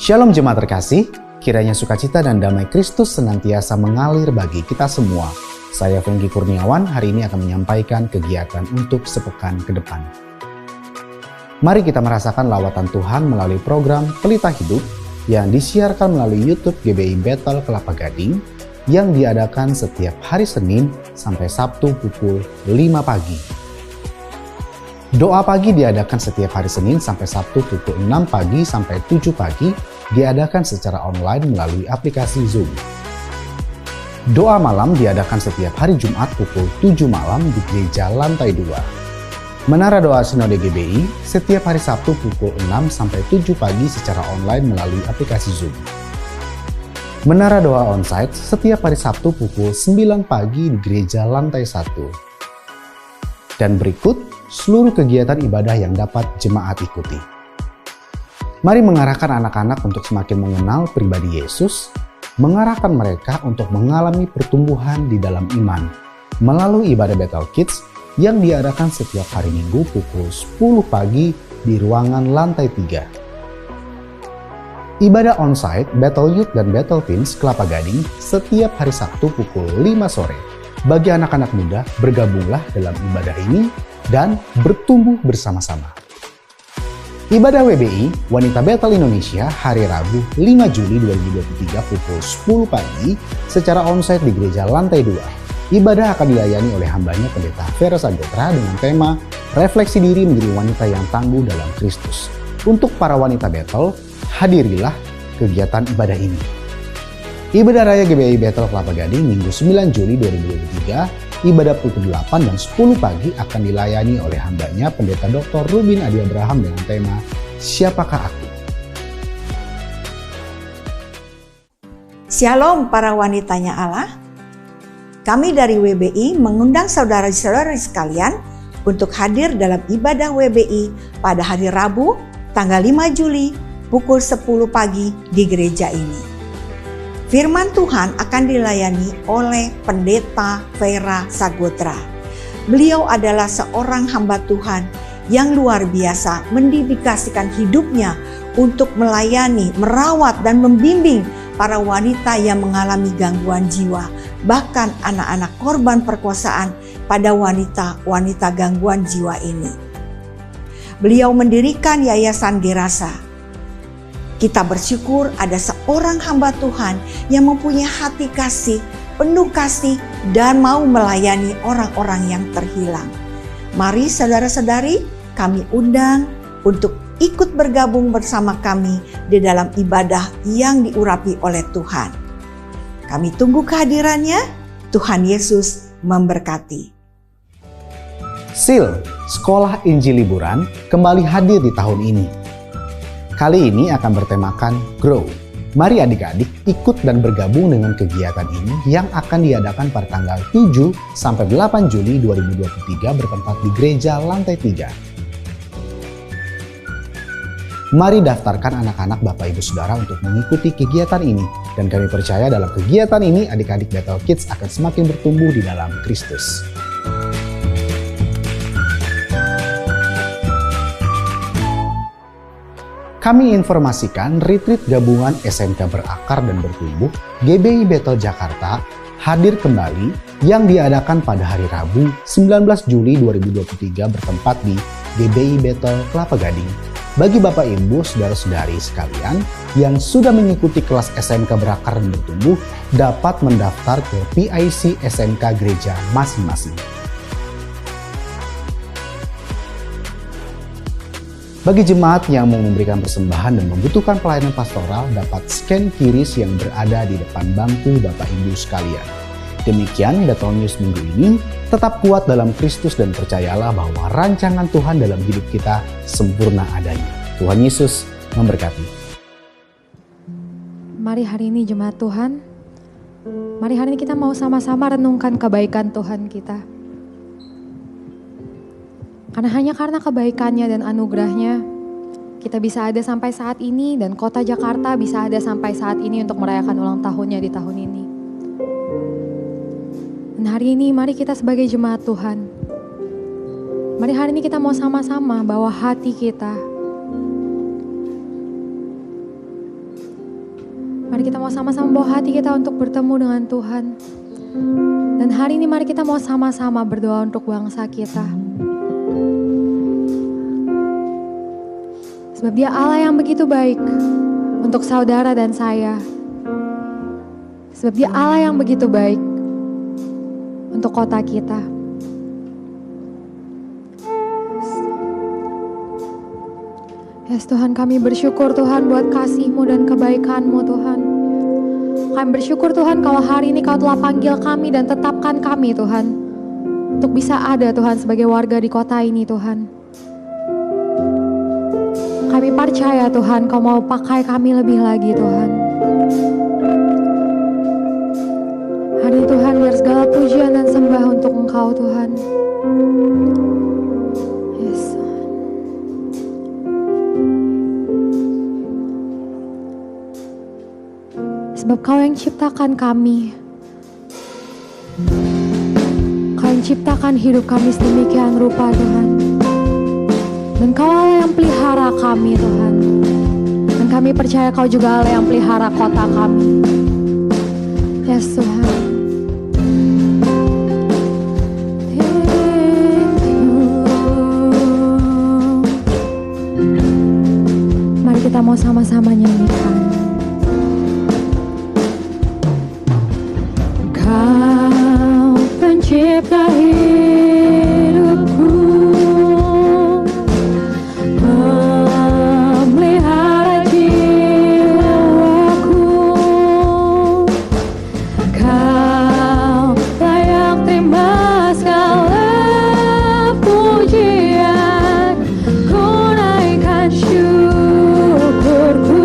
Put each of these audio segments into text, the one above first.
Shalom jemaat terkasih, kiranya sukacita dan damai Kristus senantiasa mengalir bagi kita semua. Saya Fengki Kurniawan hari ini akan menyampaikan kegiatan untuk sepekan ke depan. Mari kita merasakan lawatan Tuhan melalui program Pelita Hidup yang disiarkan melalui YouTube GBI Bethel Kelapa Gading yang diadakan setiap hari Senin sampai Sabtu pukul 5 pagi. Doa pagi diadakan setiap hari Senin sampai Sabtu pukul 6 pagi sampai 7 pagi, diadakan secara online melalui aplikasi Zoom. Doa malam diadakan setiap hari Jumat pukul 7 malam di gereja lantai 2. Menara doa Sinode GBI setiap hari Sabtu pukul 6 sampai 7 pagi secara online melalui aplikasi Zoom. Menara doa onsite setiap hari Sabtu pukul 9 pagi di gereja lantai 1. Dan berikut seluruh kegiatan ibadah yang dapat jemaat ikuti. Mari mengarahkan anak-anak untuk semakin mengenal pribadi Yesus, mengarahkan mereka untuk mengalami pertumbuhan di dalam iman melalui ibadah Bethel Kids yang diadakan setiap hari Minggu pukul 10 pagi di ruangan lantai 3. Ibadah onsite Bethel Youth dan Bethel Teens Kelapa Gading setiap hari Sabtu pukul 5 sore. Bagi anak-anak muda, bergabunglah dalam ibadah ini dan bertumbuh bersama-sama. Ibadah WBI Wanita Bethel Indonesia hari Rabu 5 Juli 2023 pukul 10 pagi secara onsite di gereja lantai 2. Ibadah akan dilayani oleh hambanya Pendeta Vera Sagotra dengan tema Refleksi Diri Menjadi Wanita yang Tangguh dalam Kristus. Untuk para wanita Bethel, hadirilah kegiatan ibadah ini. Ibadah Raya GBI Bethel Kelapa Gading Minggu 9 Juli 2023, ibadah pukul 8 dan 10 pagi akan dilayani oleh hambanya Pendeta Dr. Rubin Adi Abraham dengan tema Siapakah Aku? Shalom para wanitanya Allah. Kami dari WBI mengundang saudara-saudari sekalian untuk hadir dalam ibadah WBI pada hari Rabu tanggal 5 Juli pukul 10 pagi di gereja ini. Firman Tuhan akan dilayani oleh Pendeta Vera Sagotra. Beliau adalah seorang hamba Tuhan yang luar biasa mendedikasikan hidupnya untuk melayani, merawat, dan membimbing para wanita yang mengalami gangguan jiwa, bahkan anak-anak korban perkosaan pada wanita-wanita gangguan jiwa ini. Beliau mendirikan Yayasan Gerasa. Kita bersyukur ada seorang hamba Tuhan yang mempunyai hati kasih, penuh kasih, dan mau melayani orang-orang yang terhilang. Mari saudara-saudari, kami undang untuk ikut bergabung bersama kami di dalam ibadah yang diurapi oleh Tuhan. Kami tunggu kehadirannya. Tuhan Yesus memberkati. SIL, Sekolah Injil Liburan, kembali hadir di tahun ini. Kali ini akan bertemakan Grow. Mari adik-adik ikut dan bergabung dengan kegiatan ini yang akan diadakan pada tanggal 7 sampai 8 Juli 2023 bertempat di gereja lantai 3. Mari daftarkan anak-anak Bapak Ibu Saudara untuk mengikuti kegiatan ini. Dan kami percaya dalam kegiatan ini adik-adik Bethel Kids akan semakin bertumbuh di dalam Kristus. Kami informasikan retreat gabungan SMK Berakar dan Bertumbuh GBI Bethel Jakarta hadir kembali yang diadakan pada hari Rabu 19 Juli 2023 bertempat di GBI Bethel Kelapa Gading. Bagi Bapak Ibu Saudara-saudari sekalian yang sudah mengikuti kelas SMK Berakar dan Bertumbuh dapat mendaftar ke PIC SMK gereja masing-masing. Bagi jemaat yang mau memberikan persembahan dan membutuhkan pelayanan pastoral dapat scan QRIS yang berada di depan bangku Bapak Ibu sekalian. Demikian Bethel News minggu ini, tetap kuat dalam Kristus dan percayalah bahwa rancangan Tuhan dalam hidup kita sempurna adanya. Tuhan Yesus memberkati. Mari hari ini jemaat Tuhan, mari hari ini kita mau sama-sama renungkan kebaikan Tuhan kita. Karena kebaikannya dan anugerahnya, kita bisa ada sampai saat ini dan kota Jakarta bisa ada sampai saat ini untuk merayakan ulang tahunnya di tahun ini. Dan hari ini mari kita sebagai jemaat Tuhan, mari hari ini kita mau sama-sama bawa hati kita Mari kita mau sama-sama bawa hati kita untuk bertemu dengan Tuhan. Dan hari ini mari kita mau sama-sama berdoa untuk bangsa kita. Sebab Dia Allah yang begitu baik untuk saudara dan saya. Sebab Dia Allah yang begitu baik untuk kota kita. Yes Tuhan, kami bersyukur Tuhan buat kasih-Mu dan kebaikan-Mu Tuhan. Kami bersyukur Tuhan kalau hari ini Kau telah panggil kami dan tetapkan kami Tuhan. Untuk bisa ada Tuhan sebagai warga di kota ini Tuhan. Kami percaya Tuhan Kau mau pakai kami lebih lagi Tuhan. Hari ini Tuhan biar segala pujian dan sembah untuk Engkau Tuhan. Yes. Sebab Kau yang ciptakan kami. Kau yang ciptakan hidup kami sedemikian rupa Tuhan. Dan Kau Allah yang pelihara kami Tuhan. Dan kami percaya Kau juga Allah yang pelihara kota kami. Yes Tuhan. Mari kita mau sama-sama nyanyikan. Kau pencipta hidupku, memelihara jiwaku. Kau layak terima segala pujian, ku naikkan syukurku.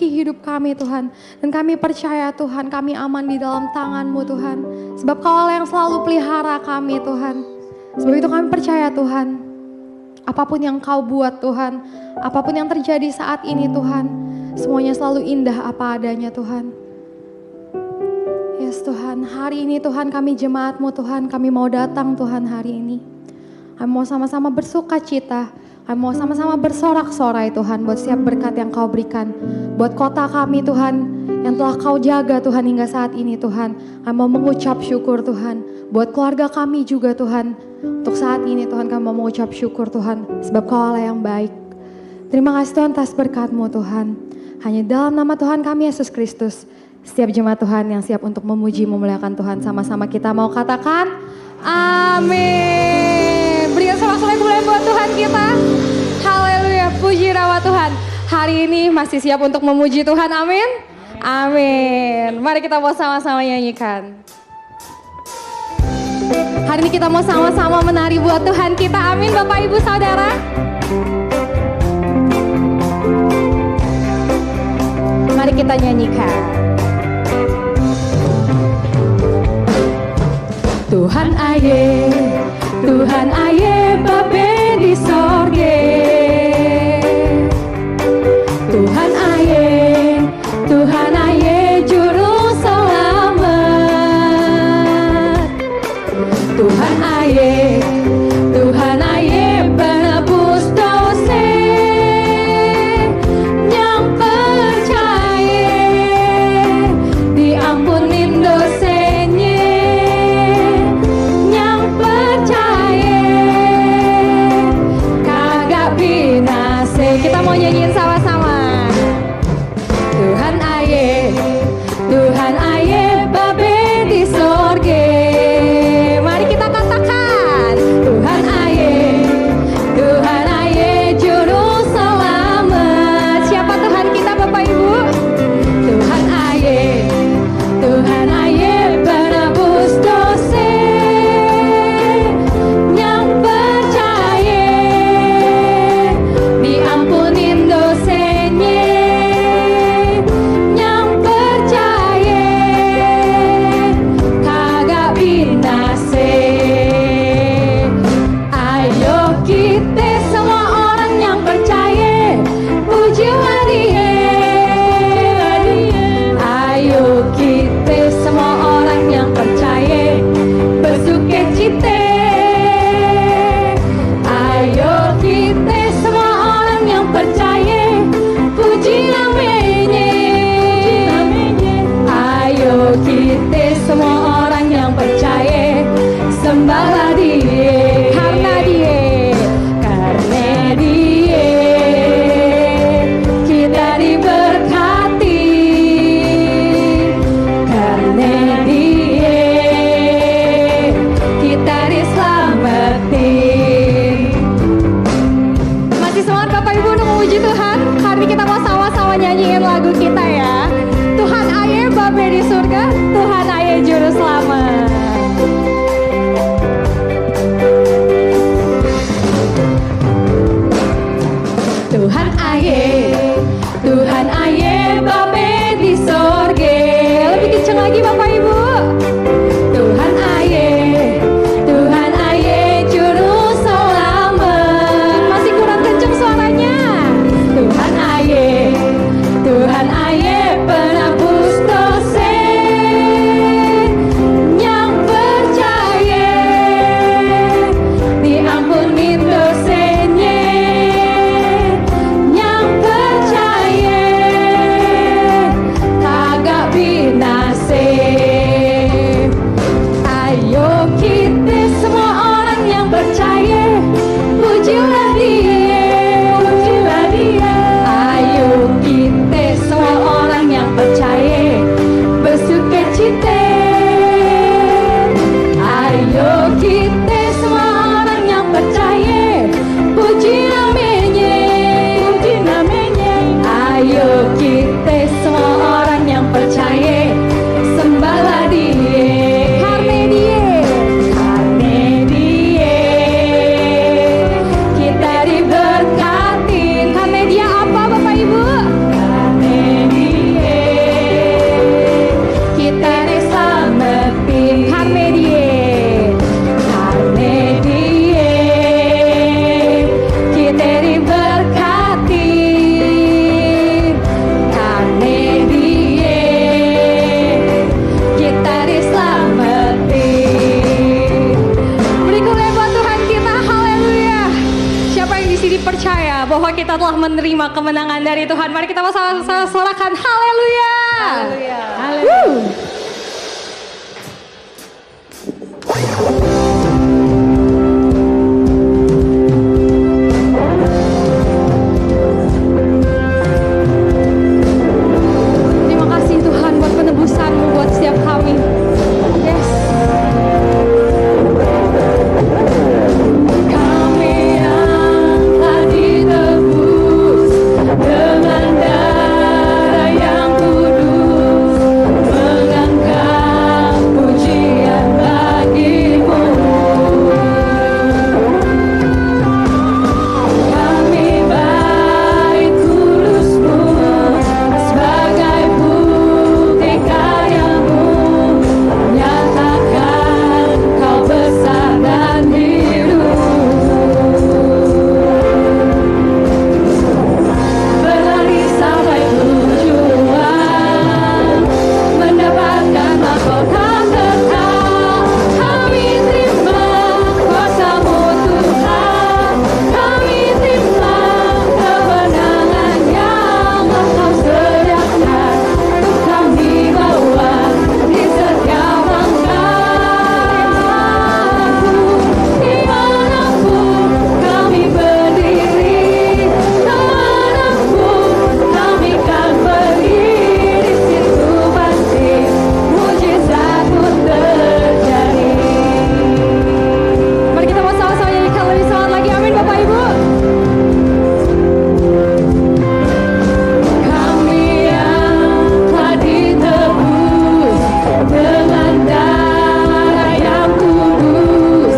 memiliki hidup kami Tuhan. Dan kami percaya Tuhan, kami aman di dalam tangan-Mu Tuhan. Sebab Kau Allah yang selalu pelihara kami Tuhan. Sebab itu kami percaya Tuhan, apapun yang Kau buat Tuhan, apapun yang terjadi saat ini Tuhan, semuanya selalu indah apa adanya Tuhan. Yes Tuhan, hari ini Tuhan kami jemaat-Mu Tuhan, kami mau datang Tuhan hari ini. Kami mau sama-sama bersuka cita, kami mau sama-sama bersorak-sorai Tuhan buat setiap berkat yang Kau berikan. Buat kota kami Tuhan, yang telah Kau jaga Tuhan hingga saat ini Tuhan. Kami mau mengucap syukur Tuhan. Buat keluarga kami juga Tuhan, untuk saat ini Tuhan kami mau mengucap syukur Tuhan, sebab Kau Allah yang baik. Terima kasih Tuhan atas berkat-Mu Tuhan. Hanya dalam nama Tuhan kami Yesus Kristus, setiap jemaat Tuhan yang siap untuk memuji memuliakan Tuhan, sama-sama kita mau katakan amin. Berikan sorak-sorai kemuliaan buat Tuhan kita. Haleluya, puji rawat Tuhan. Hari ini masih siap untuk memuji Tuhan, amin. Amin. Mari kita mau sama-sama nyanyikan. Hari ini kita mau sama-sama menari buat Tuhan kita, amin Bapak Ibu Saudara. Mari kita nyanyikan. Tuhan aye Babe di sorge. Tuhan aye juru selamat. Tuhan aye penebus dosa. Yang percaya diampunin dosanya. Yang percaya kagak binasa. Kita mau nyanyiin sama-sama. Tuhan aye Babe di sorge. Mari kita katakan Tuhan aye juru selamat. Siapa Tuhan kita Bapak Ibu? Tuhan aye penebus dosa. Yang percaya diampunin dosanya. Yang kita telah menerima kemenangan dari Tuhan. Mari kita sama-sama sorakan haleluya. Haleluya. Terima kasih Tuhan buat penebusan-Mu buat setiap kami. Yes. Kami yang telah ditebus dengan darah yang kudus, mengangkat pujian bagi-Mu. Kami baik kudus-Mu sebagai bukti karya-Mu, nyatakan Kau besar dan hidup. Berlari sampai tujuan, mendapatkan mahkota kekal. Kami terima kuasa-Mu Tuhan, kami terima kemenangan yang Engkau sediakan untuk kami bawa di setiap langkah. Dimanapun kami berdiri, kemanapun kami kan pergi, di situ pasti mujizat-Mu terjadi. Mari kita mau sama-sama nyanyikan lebih semangat lagi. Amin Bapak Ibu. Kami yang telah ditebus dengan darah yang kudus,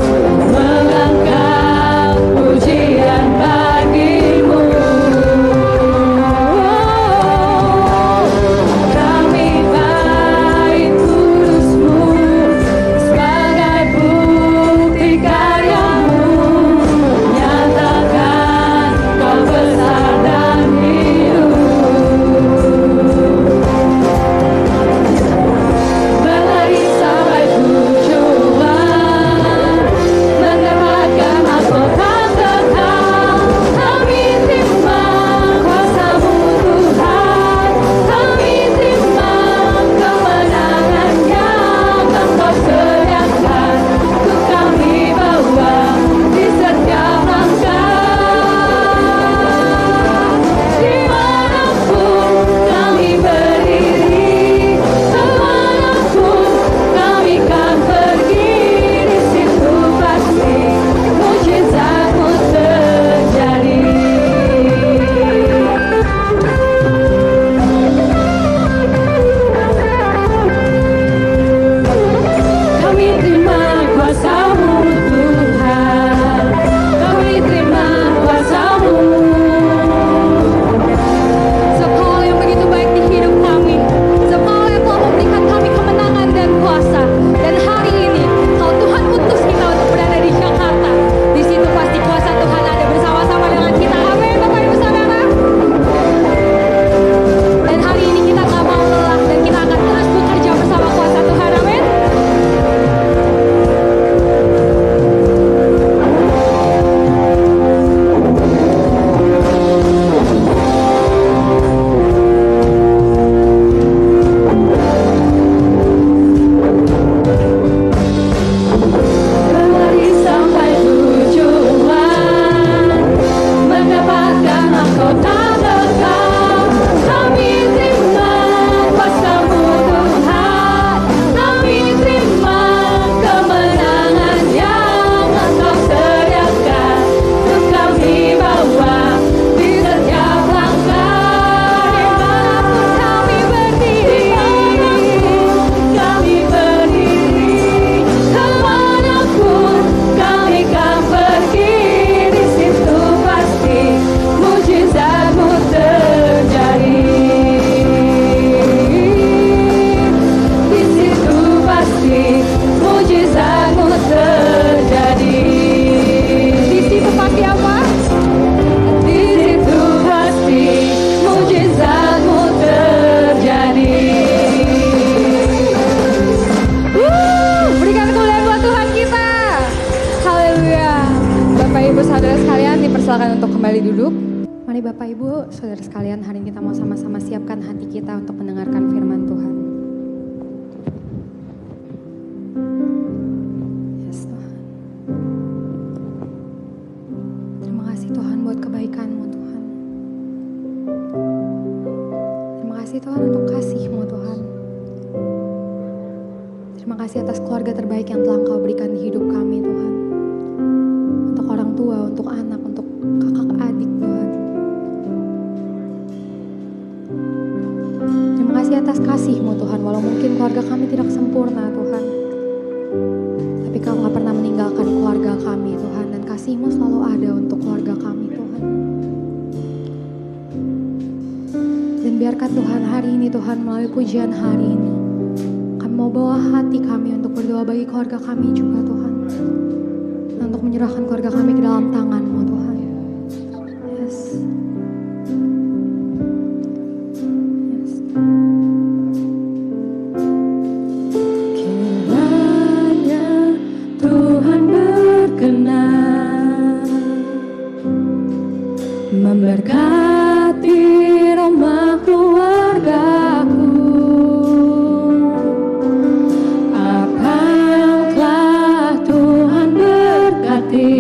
mengangkat pujian bagi-Mu. Kami baik kudus-Mu sebagai bukti karya-Mu, nyatakan Kau besar dan hidup. Berlari sampai tujuan, mendapatkan mahkota kekal. Kami terima kuasa-Mu Tuhan, kami terima kemenangan yang Engkau sediakan untuk kami bawa di setiap langkah. Dimanapun kami berdiri, kemanapun kami kan pergi, di situ pasti mujizat-Mu terjadi. Kami terima kuasa-Mu Tuhan, kami terima kuasa-Mu. Setiap hal yang begitu baik di hidup kami, setiap hal yang telah memberikan kami kemenangan dan kuasa. Dan hari ini, kalau Tuhan utus kita untuk berada di Jakarta, di situ pasti kuasa Tuhan ada bersama-sama dengan kita. Amin, Bapak Ibu Saudara. Dan hari ini kita gak mau lelah dan kita akan terus bekerja bersama kuasa Tuhan. Amin. Berlari sampai tujuan, mendapatkan mahkota kekal. Kami terima kuasa-Mu Tuhan, kami terima kemenangan yang Engkau sediakan untuk kami bawa di setiap langkah. Dimanapun kami berdiri, kami berdiri, kemanapun kami kan pergi, di situ pasti mujizat-Mu terjadi. Di situ pasti mujizat-Mu terjadi. Di situ pasti apa? Di situ pasti mujizat-Mu terjadi. Berikan kemuliaan buat Tuhan kita. Haleluya. Bapak Ibu Saudara sekalian dipersilakan untuk kembali duduk. Mari Bapak Bapak Ibu, saudara sekalian, hari ini kita mau sama-sama siapkan hati kita untuk mendengarkan firman Tuhan. Yes, Tuhan. Terima kasih Tuhan buat kebaikan-Mu Tuhan. Terima kasih Tuhan untuk kasih-Mu Tuhan. Terima kasih atas keluarga terbaik yang telah Engkau berikan di hidup kami Tuhan. Untuk orang tua, untuk anak, untuk kakak adik Tuhan. Terima kasih atas kasih-Mu Tuhan, walau mungkin keluarga kami tidak sempurna Tuhan. Tapi Kau gak pernah meninggalkan keluarga kami Tuhan, dan kasih-Mu selalu ada untuk keluarga kami Tuhan. Dan biarkan Tuhan hari ini Tuhan, melalui pujian hari ini, kami mau bawa hati kami untuk berdoa bagi keluarga kami juga Tuhan. Dan untuk menyerahkan keluarga kami ke dalam tangan-Mu Tuhan. Yes. Yes. Kiranya Tuhan berkenan memberkati rumah keluargaku. Apa yang telah Tuhan berkati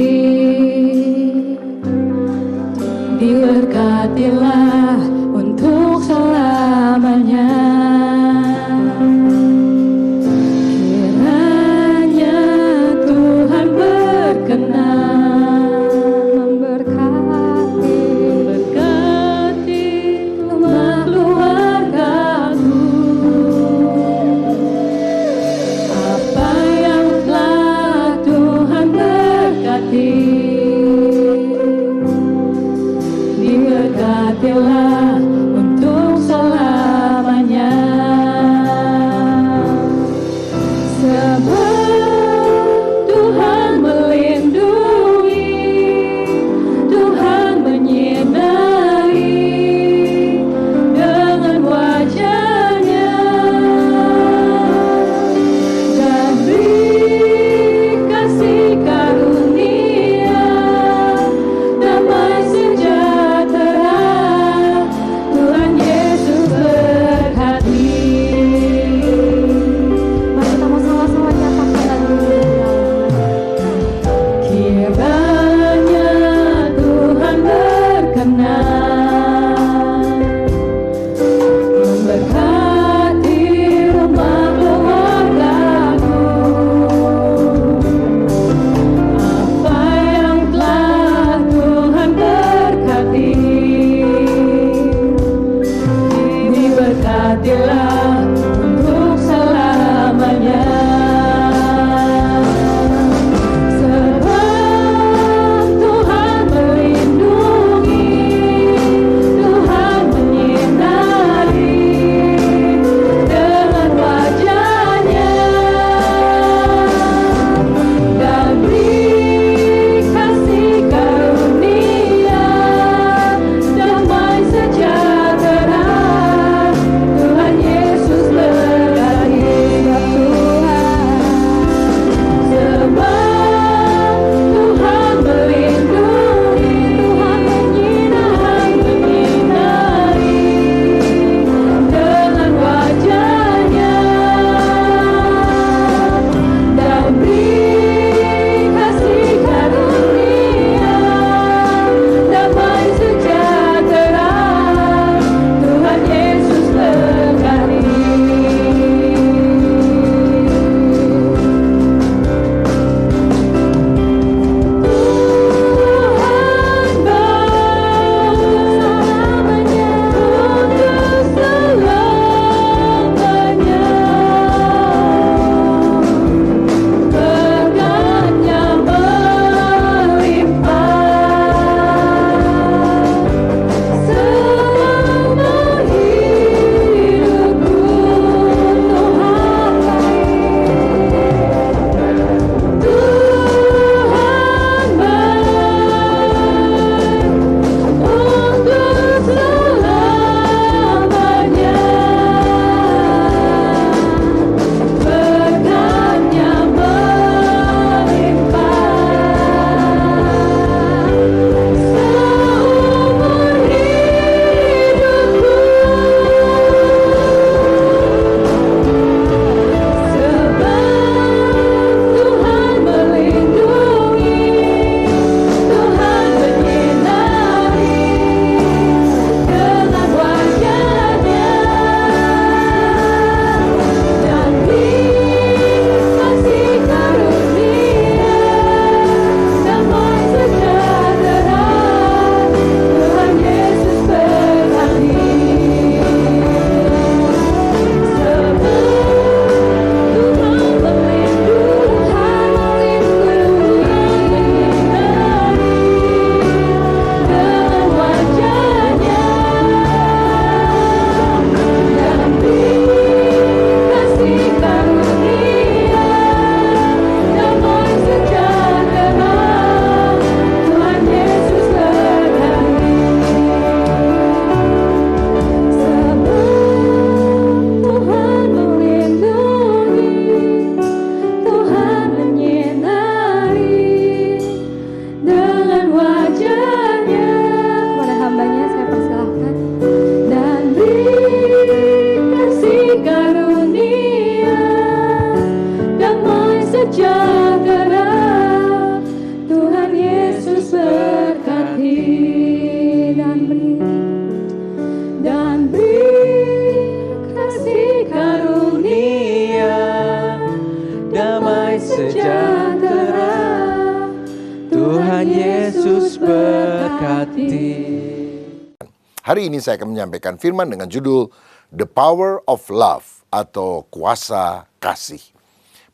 Hari ini saya akan menyampaikan firman dengan judul The Power of Love atau Kuasa Kasih.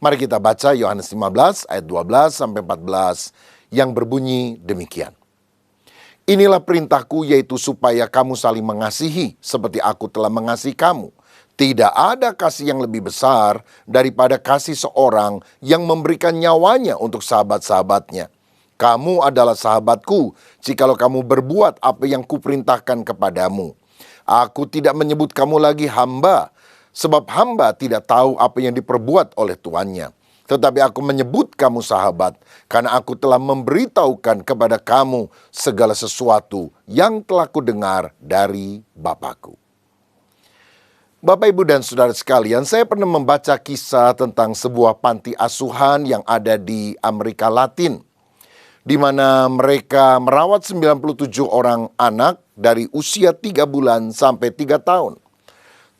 Mari kita baca Yohanes 15 ayat 12 sampai 14 yang berbunyi demikian. Inilah perintahku, yaitu supaya kamu saling mengasihi seperti aku telah mengasihi kamu. Tidak ada kasih yang lebih besar daripada kasih seorang yang memberikan nyawanya untuk sahabat-sahabatnya. Kamu adalah sahabatku jikalau kamu berbuat apa yang kuperintahkan kepadamu. Aku tidak menyebut kamu lagi hamba, sebab hamba tidak tahu apa yang diperbuat oleh tuannya. Tetapi aku menyebut kamu sahabat, karena aku telah memberitahukan kepada kamu segala sesuatu yang telah kudengar dari Bapakku. Bapak, Ibu, dan Saudara sekalian, saya pernah membaca kisah tentang sebuah panti asuhan yang ada di Amerika Latin, di mana mereka merawat 97 orang anak dari usia 3 bulan sampai 3 tahun.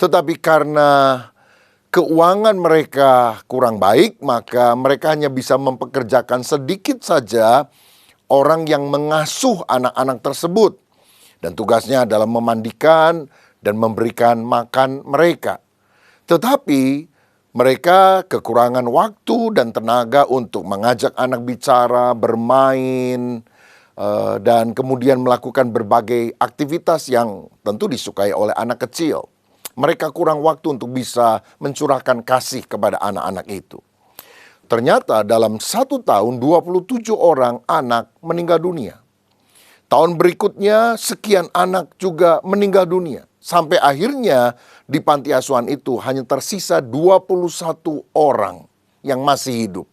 Tetapi karena keuangan mereka kurang baik, maka mereka hanya bisa mempekerjakan sedikit saja orang yang mengasuh anak-anak tersebut. Dan tugasnya adalah memandikan dan memberikan makan mereka. Tetapi mereka kekurangan waktu dan tenaga untuk mengajak anak bicara, bermain, dan kemudian melakukan berbagai aktivitas yang tentu disukai oleh anak kecil. Mereka kurang waktu untuk bisa mencurahkan kasih kepada anak-anak itu. Ternyata dalam 1 tahun 27 orang anak meninggal dunia. Tahun berikutnya sekian anak juga meninggal dunia. Sampai akhirnya di panti asuhan itu hanya tersisa 21 orang yang masih hidup.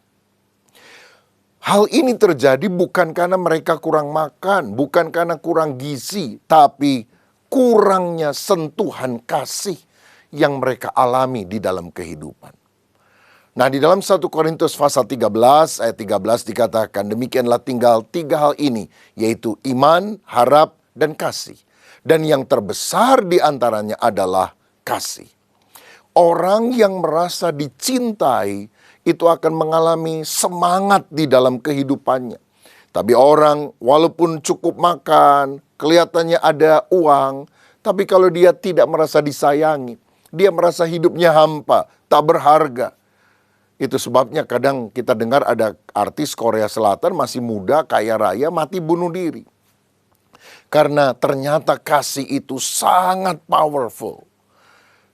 Hal ini terjadi bukan karena mereka kurang makan, bukan karena kurang gizi, tapi kurangnya sentuhan kasih yang mereka alami di dalam kehidupan. Nah, di dalam 1 Korintus pasal 13 ayat 13 dikatakan, demikianlah tinggal 3 hal ini, yaitu iman, harap, dan kasih. Dan yang terbesar di antaranya adalah kasih. Orang yang merasa dicintai itu akan mengalami semangat di dalam kehidupannya. Tapi orang walaupun cukup makan, kelihatannya ada uang, tapi kalau dia tidak merasa disayangi, dia merasa hidupnya hampa, tak berharga. Itu sebabnya kadang kita dengar ada artis Korea Selatan masih muda, kaya raya, mati bunuh diri. Karena ternyata kasih itu sangat powerful.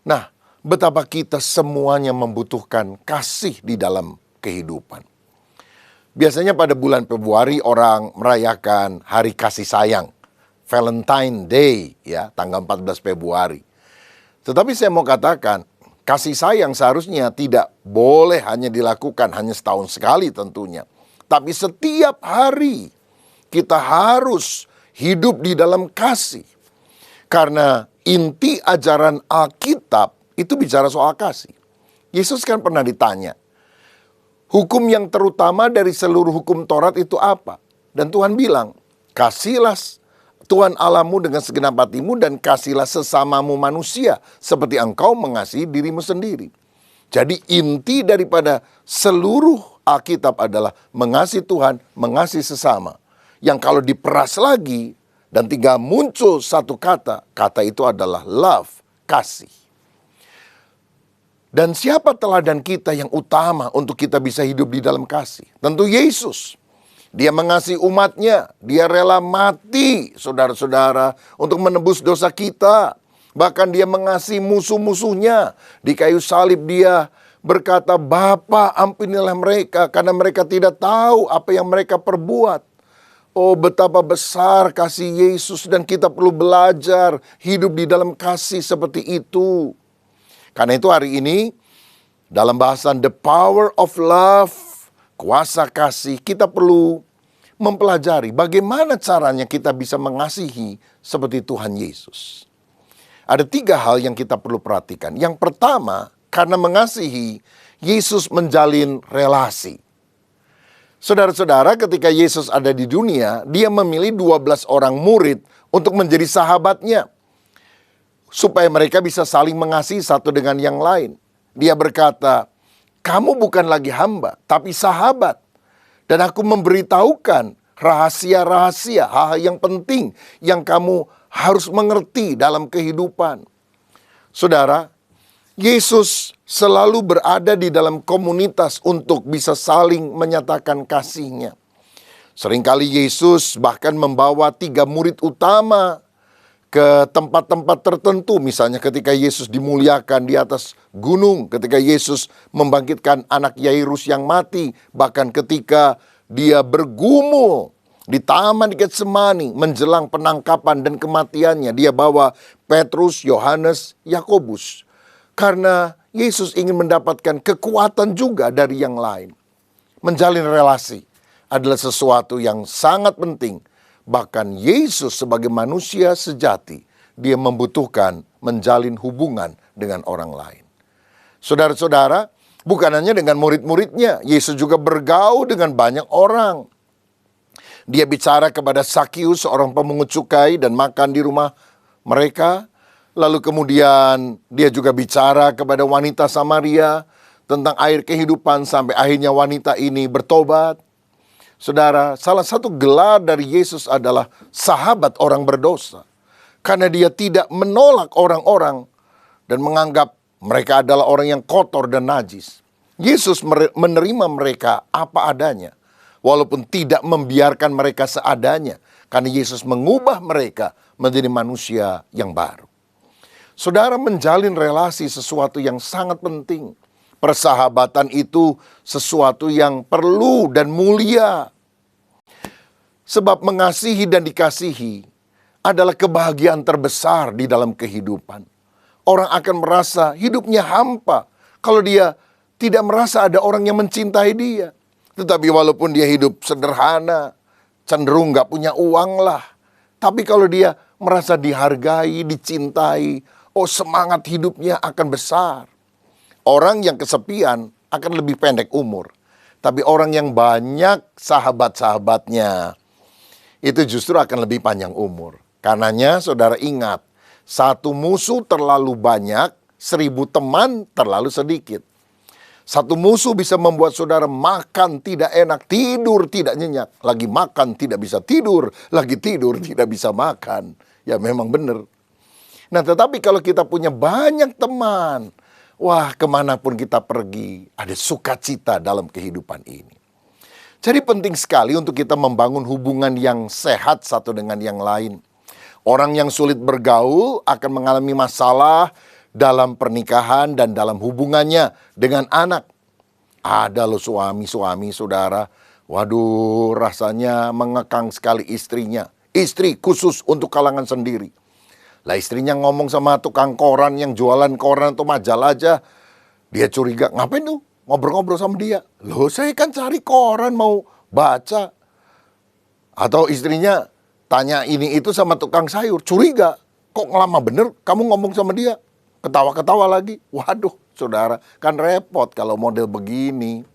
Nah, betapa kita semuanya membutuhkan kasih di dalam kehidupan. Biasanya pada bulan Februari orang merayakan Hari Kasih Sayang, Valentine Day, ya, tanggal 14 Februari. Tetapi saya mau katakan, kasih sayang seharusnya tidak boleh hanya dilakukan hanya setahun sekali tentunya. Tapi setiap hari kita harus hidup di dalam kasih. Karena inti ajaran Alkitab itu bicara soal kasih. Yesus kan pernah ditanya, hukum yang terutama dari seluruh hukum Taurat itu apa? Dan Tuhan bilang, kasihlah Tuhan Allahmu dengan segenap hatimu dan kasihlah sesamamu manusia seperti engkau mengasihi dirimu sendiri. Jadi inti daripada seluruh Alkitab adalah mengasihi Tuhan, mengasihi sesama. Yang kalau diperas lagi dan tinggal muncul satu kata, kata itu adalah love, kasih. Dan siapa teladan kita yang utama untuk kita bisa hidup di dalam kasih? Tentu Yesus. Dia mengasihi umatnya, dia rela mati, saudara-saudara, untuk menebus dosa kita. Bahkan dia mengasihi musuh-musuhnya. Di kayu salib dia berkata, Bapa, ampunilah mereka, karena mereka tidak tahu apa yang mereka perbuat. Oh, betapa besar kasih Yesus, dan kita perlu belajar hidup di dalam kasih seperti itu. Karena itu hari ini, dalam bahasan The Power of Love, kuasa kasih, kita perlu mempelajari bagaimana caranya kita bisa mengasihi seperti Tuhan Yesus. Ada 3 hal yang kita perlu perhatikan. Yang pertama, karena mengasihi, Yesus menjalin relasi. Saudara-saudara, ketika Yesus ada di dunia, dia memilih 12 orang murid untuk menjadi sahabatnya. Supaya mereka bisa saling mengasihi satu dengan yang lain. Dia berkata, kamu bukan lagi hamba, tapi sahabat. Dan aku memberitahukan rahasia-rahasia, hal-hal yang penting yang kamu harus mengerti dalam kehidupan. Saudara, Yesus selalu berada di dalam komunitas untuk bisa saling menyatakan kasih-Nya. Seringkali Yesus bahkan membawa 3 murid utama ke tempat-tempat tertentu. Misalnya ketika Yesus dimuliakan di atas gunung, ketika Yesus membangkitkan anak Yairus yang mati, bahkan ketika dia bergumul di Taman Getsemani menjelang penangkapan dan kematiannya, dia bawa Petrus, Yohanes, Yakobus. Karena Yesus ingin mendapatkan kekuatan juga dari yang lain. Menjalin relasi adalah sesuatu yang sangat penting. Bahkan Yesus sebagai manusia sejati, dia membutuhkan menjalin hubungan dengan orang lain. Saudara-saudara, bukan hanya dengan murid-muridnya, Yesus juga bergaul dengan banyak orang. Dia bicara kepada Sakius, seorang pemungut cukai, dan makan di rumah mereka. Lalu kemudian dia juga bicara kepada wanita Samaria tentang air kehidupan sampai akhirnya wanita ini bertobat. Saudara, salah satu gelar dari Yesus adalah sahabat orang berdosa. Karena dia tidak menolak orang-orang dan menganggap mereka adalah orang yang kotor dan najis. Yesus menerima mereka apa adanya. Walaupun tidak membiarkan mereka seadanya. Karena Yesus mengubah mereka menjadi manusia yang baru. Saudara, menjalin relasi sesuatu yang sangat penting. Persahabatan itu sesuatu yang perlu dan mulia. Sebab mengasihi dan dikasihi adalah kebahagiaan terbesar di dalam kehidupan. Orang akan merasa hidupnya hampa kalau dia tidak merasa ada orang yang mencintai dia. Tetapi walaupun dia hidup sederhana, cenderung gak punya uang lah. Tapi kalau dia merasa dihargai, dicintai, semangat hidupnya akan besar. Orang yang kesepian akan lebih pendek umur. Tapi orang yang banyak sahabat-sahabatnya, itu justru akan lebih panjang umur. Karenanya saudara ingat, 1 musuh terlalu banyak, 1000 teman terlalu sedikit. 1 musuh bisa membuat saudara makan tidak enak, tidur tidak nyenyak. Lagi makan tidak bisa tidur, lagi tidur tidak bisa makan. Ya memang benar. Nah tetapi kalau kita punya banyak teman, wah kemanapun kita pergi, ada sukacita dalam kehidupan ini. Jadi penting sekali untuk kita membangun hubungan yang sehat satu dengan yang lain. Orang yang sulit bergaul akan mengalami masalah dalam pernikahan dan dalam hubungannya dengan anak. Ada loh suami-suami saudara, waduh rasanya mengekang sekali istrinya. Istri khusus untuk kalangan sendiri. Lah istrinya ngomong sama tukang koran yang jualan koran atau majalah aja, dia curiga, ngapain tuh ngobrol-ngobrol sama dia? Loh saya kan cari koran mau baca. Atau istrinya tanya ini itu sama tukang sayur, curiga, kok lama bener kamu ngomong sama dia? Ketawa-ketawa lagi. Waduh saudara, kan repot kalau model begini.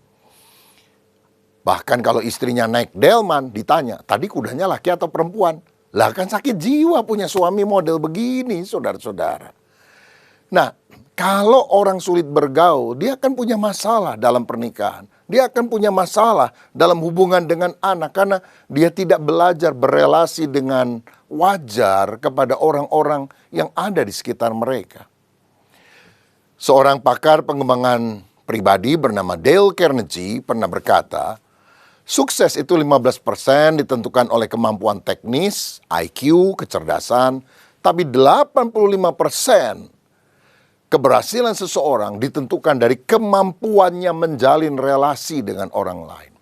Bahkan kalau istrinya naik delman, ditanya, tadi kudanya laki atau perempuan? Lah kan sakit jiwa punya suami model begini, saudara-saudara. Nah, kalau orang sulit bergaul, dia akan punya masalah dalam pernikahan. Dia akan punya masalah dalam hubungan dengan anak. Karena dia tidak belajar berelasi dengan wajar kepada orang-orang yang ada di sekitar mereka. Seorang pakar pengembangan pribadi bernama Dale Carnegie pernah berkata, sukses itu 15% ditentukan oleh kemampuan teknis, IQ, kecerdasan, tapi 85% keberhasilan seseorang ditentukan dari kemampuannya menjalin relasi dengan orang lain.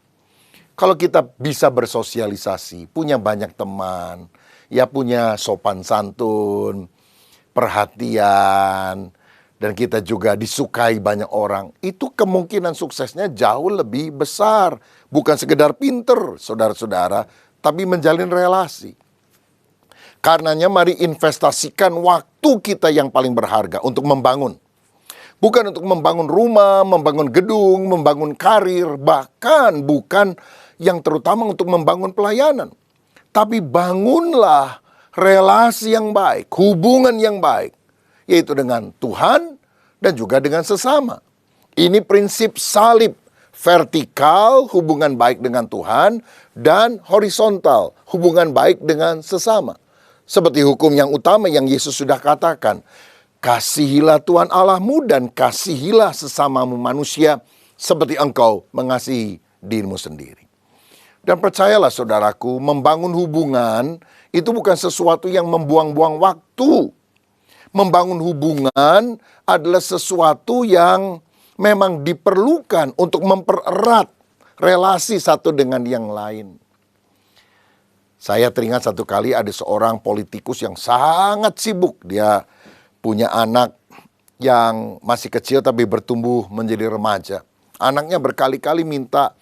Kalau kita bisa bersosialisasi, punya banyak teman, ya punya sopan santun, perhatian, dan kita juga disukai banyak orang, itu kemungkinan suksesnya jauh lebih besar. Bukan sekedar pinter, saudara-saudara, tapi menjalin relasi. Karenanya mari investasikan waktu kita yang paling berharga untuk membangun. Bukan untuk membangun rumah, membangun gedung, membangun karir, bahkan bukan yang terutama untuk membangun pelayanan. Tapi bangunlah relasi yang baik, hubungan yang baik. Yaitu dengan Tuhan dan juga dengan sesama. Ini prinsip salib, vertikal hubungan baik dengan Tuhan dan horizontal hubungan baik dengan sesama. Seperti hukum yang utama yang Yesus sudah katakan, kasihilah Tuhan Allahmu dan kasihilah sesamamu manusia seperti engkau mengasihi dirimu sendiri. Dan percayalah saudaraku, membangun hubungan itu bukan sesuatu yang membuang-buang waktu. Membangun hubungan adalah sesuatu yang memang diperlukan untuk mempererat relasi satu dengan yang lain. Saya teringat satu kali ada seorang politikus yang sangat sibuk. Dia punya anak yang masih kecil tapi bertumbuh menjadi remaja. Anaknya berkali-kali minta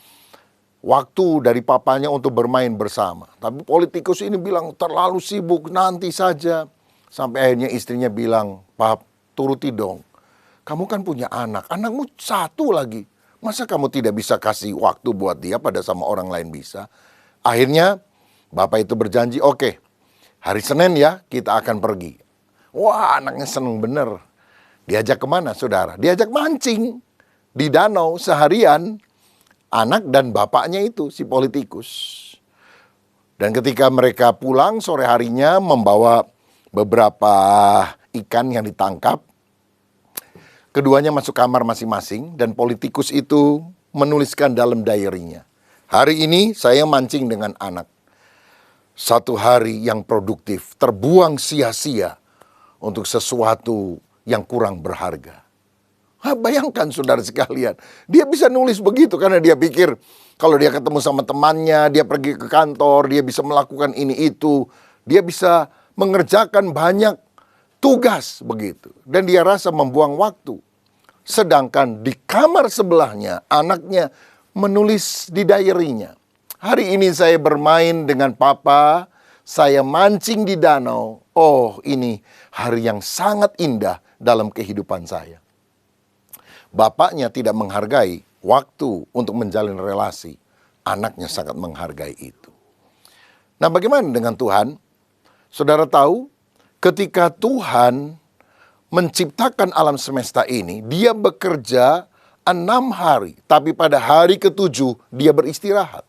waktu dari papanya untuk bermain bersama. Tapi politikus ini bilang terlalu sibuk, nanti saja. Sampai akhirnya istrinya bilang, "Pap, turuti dong. Kamu kan punya anak, anakmu satu lagi. Masa kamu tidak bisa kasih waktu buat dia pada sama orang lain bisa?" Akhirnya bapak itu berjanji, "Oke, hari Senin ya kita akan pergi." Wah, anaknya seneng bener. Diajak kemana saudara? Diajak mancing di danau seharian. Anak dan bapaknya itu, si politikus. Dan ketika mereka pulang sore harinya membawa beberapa ikan yang ditangkap, keduanya masuk kamar masing-masing dan politikus itu menuliskan dalam diary-nya, "Hari ini saya mancing dengan anak. Satu hari yang produktif terbuang sia-sia untuk sesuatu yang kurang berharga." Bayangkan saudara sekalian, dia bisa nulis begitu karena dia pikir kalau dia ketemu sama temannya, dia pergi ke kantor, dia bisa melakukan ini itu, dia bisa mengerjakan banyak tugas begitu. Dan dia rasa membuang waktu. Sedangkan di kamar sebelahnya, anaknya menulis di diary-nya, "Hari ini saya bermain dengan papa, saya mancing di danau. Oh, ini hari yang sangat indah dalam kehidupan saya." Bapaknya tidak menghargai waktu untuk menjalin relasi. Anaknya sangat menghargai itu. Nah, bagaimana dengan Tuhan? Saudara tahu, ketika Tuhan menciptakan alam semesta ini, dia bekerja 6 hari. Tapi pada hari ke-7, dia beristirahat.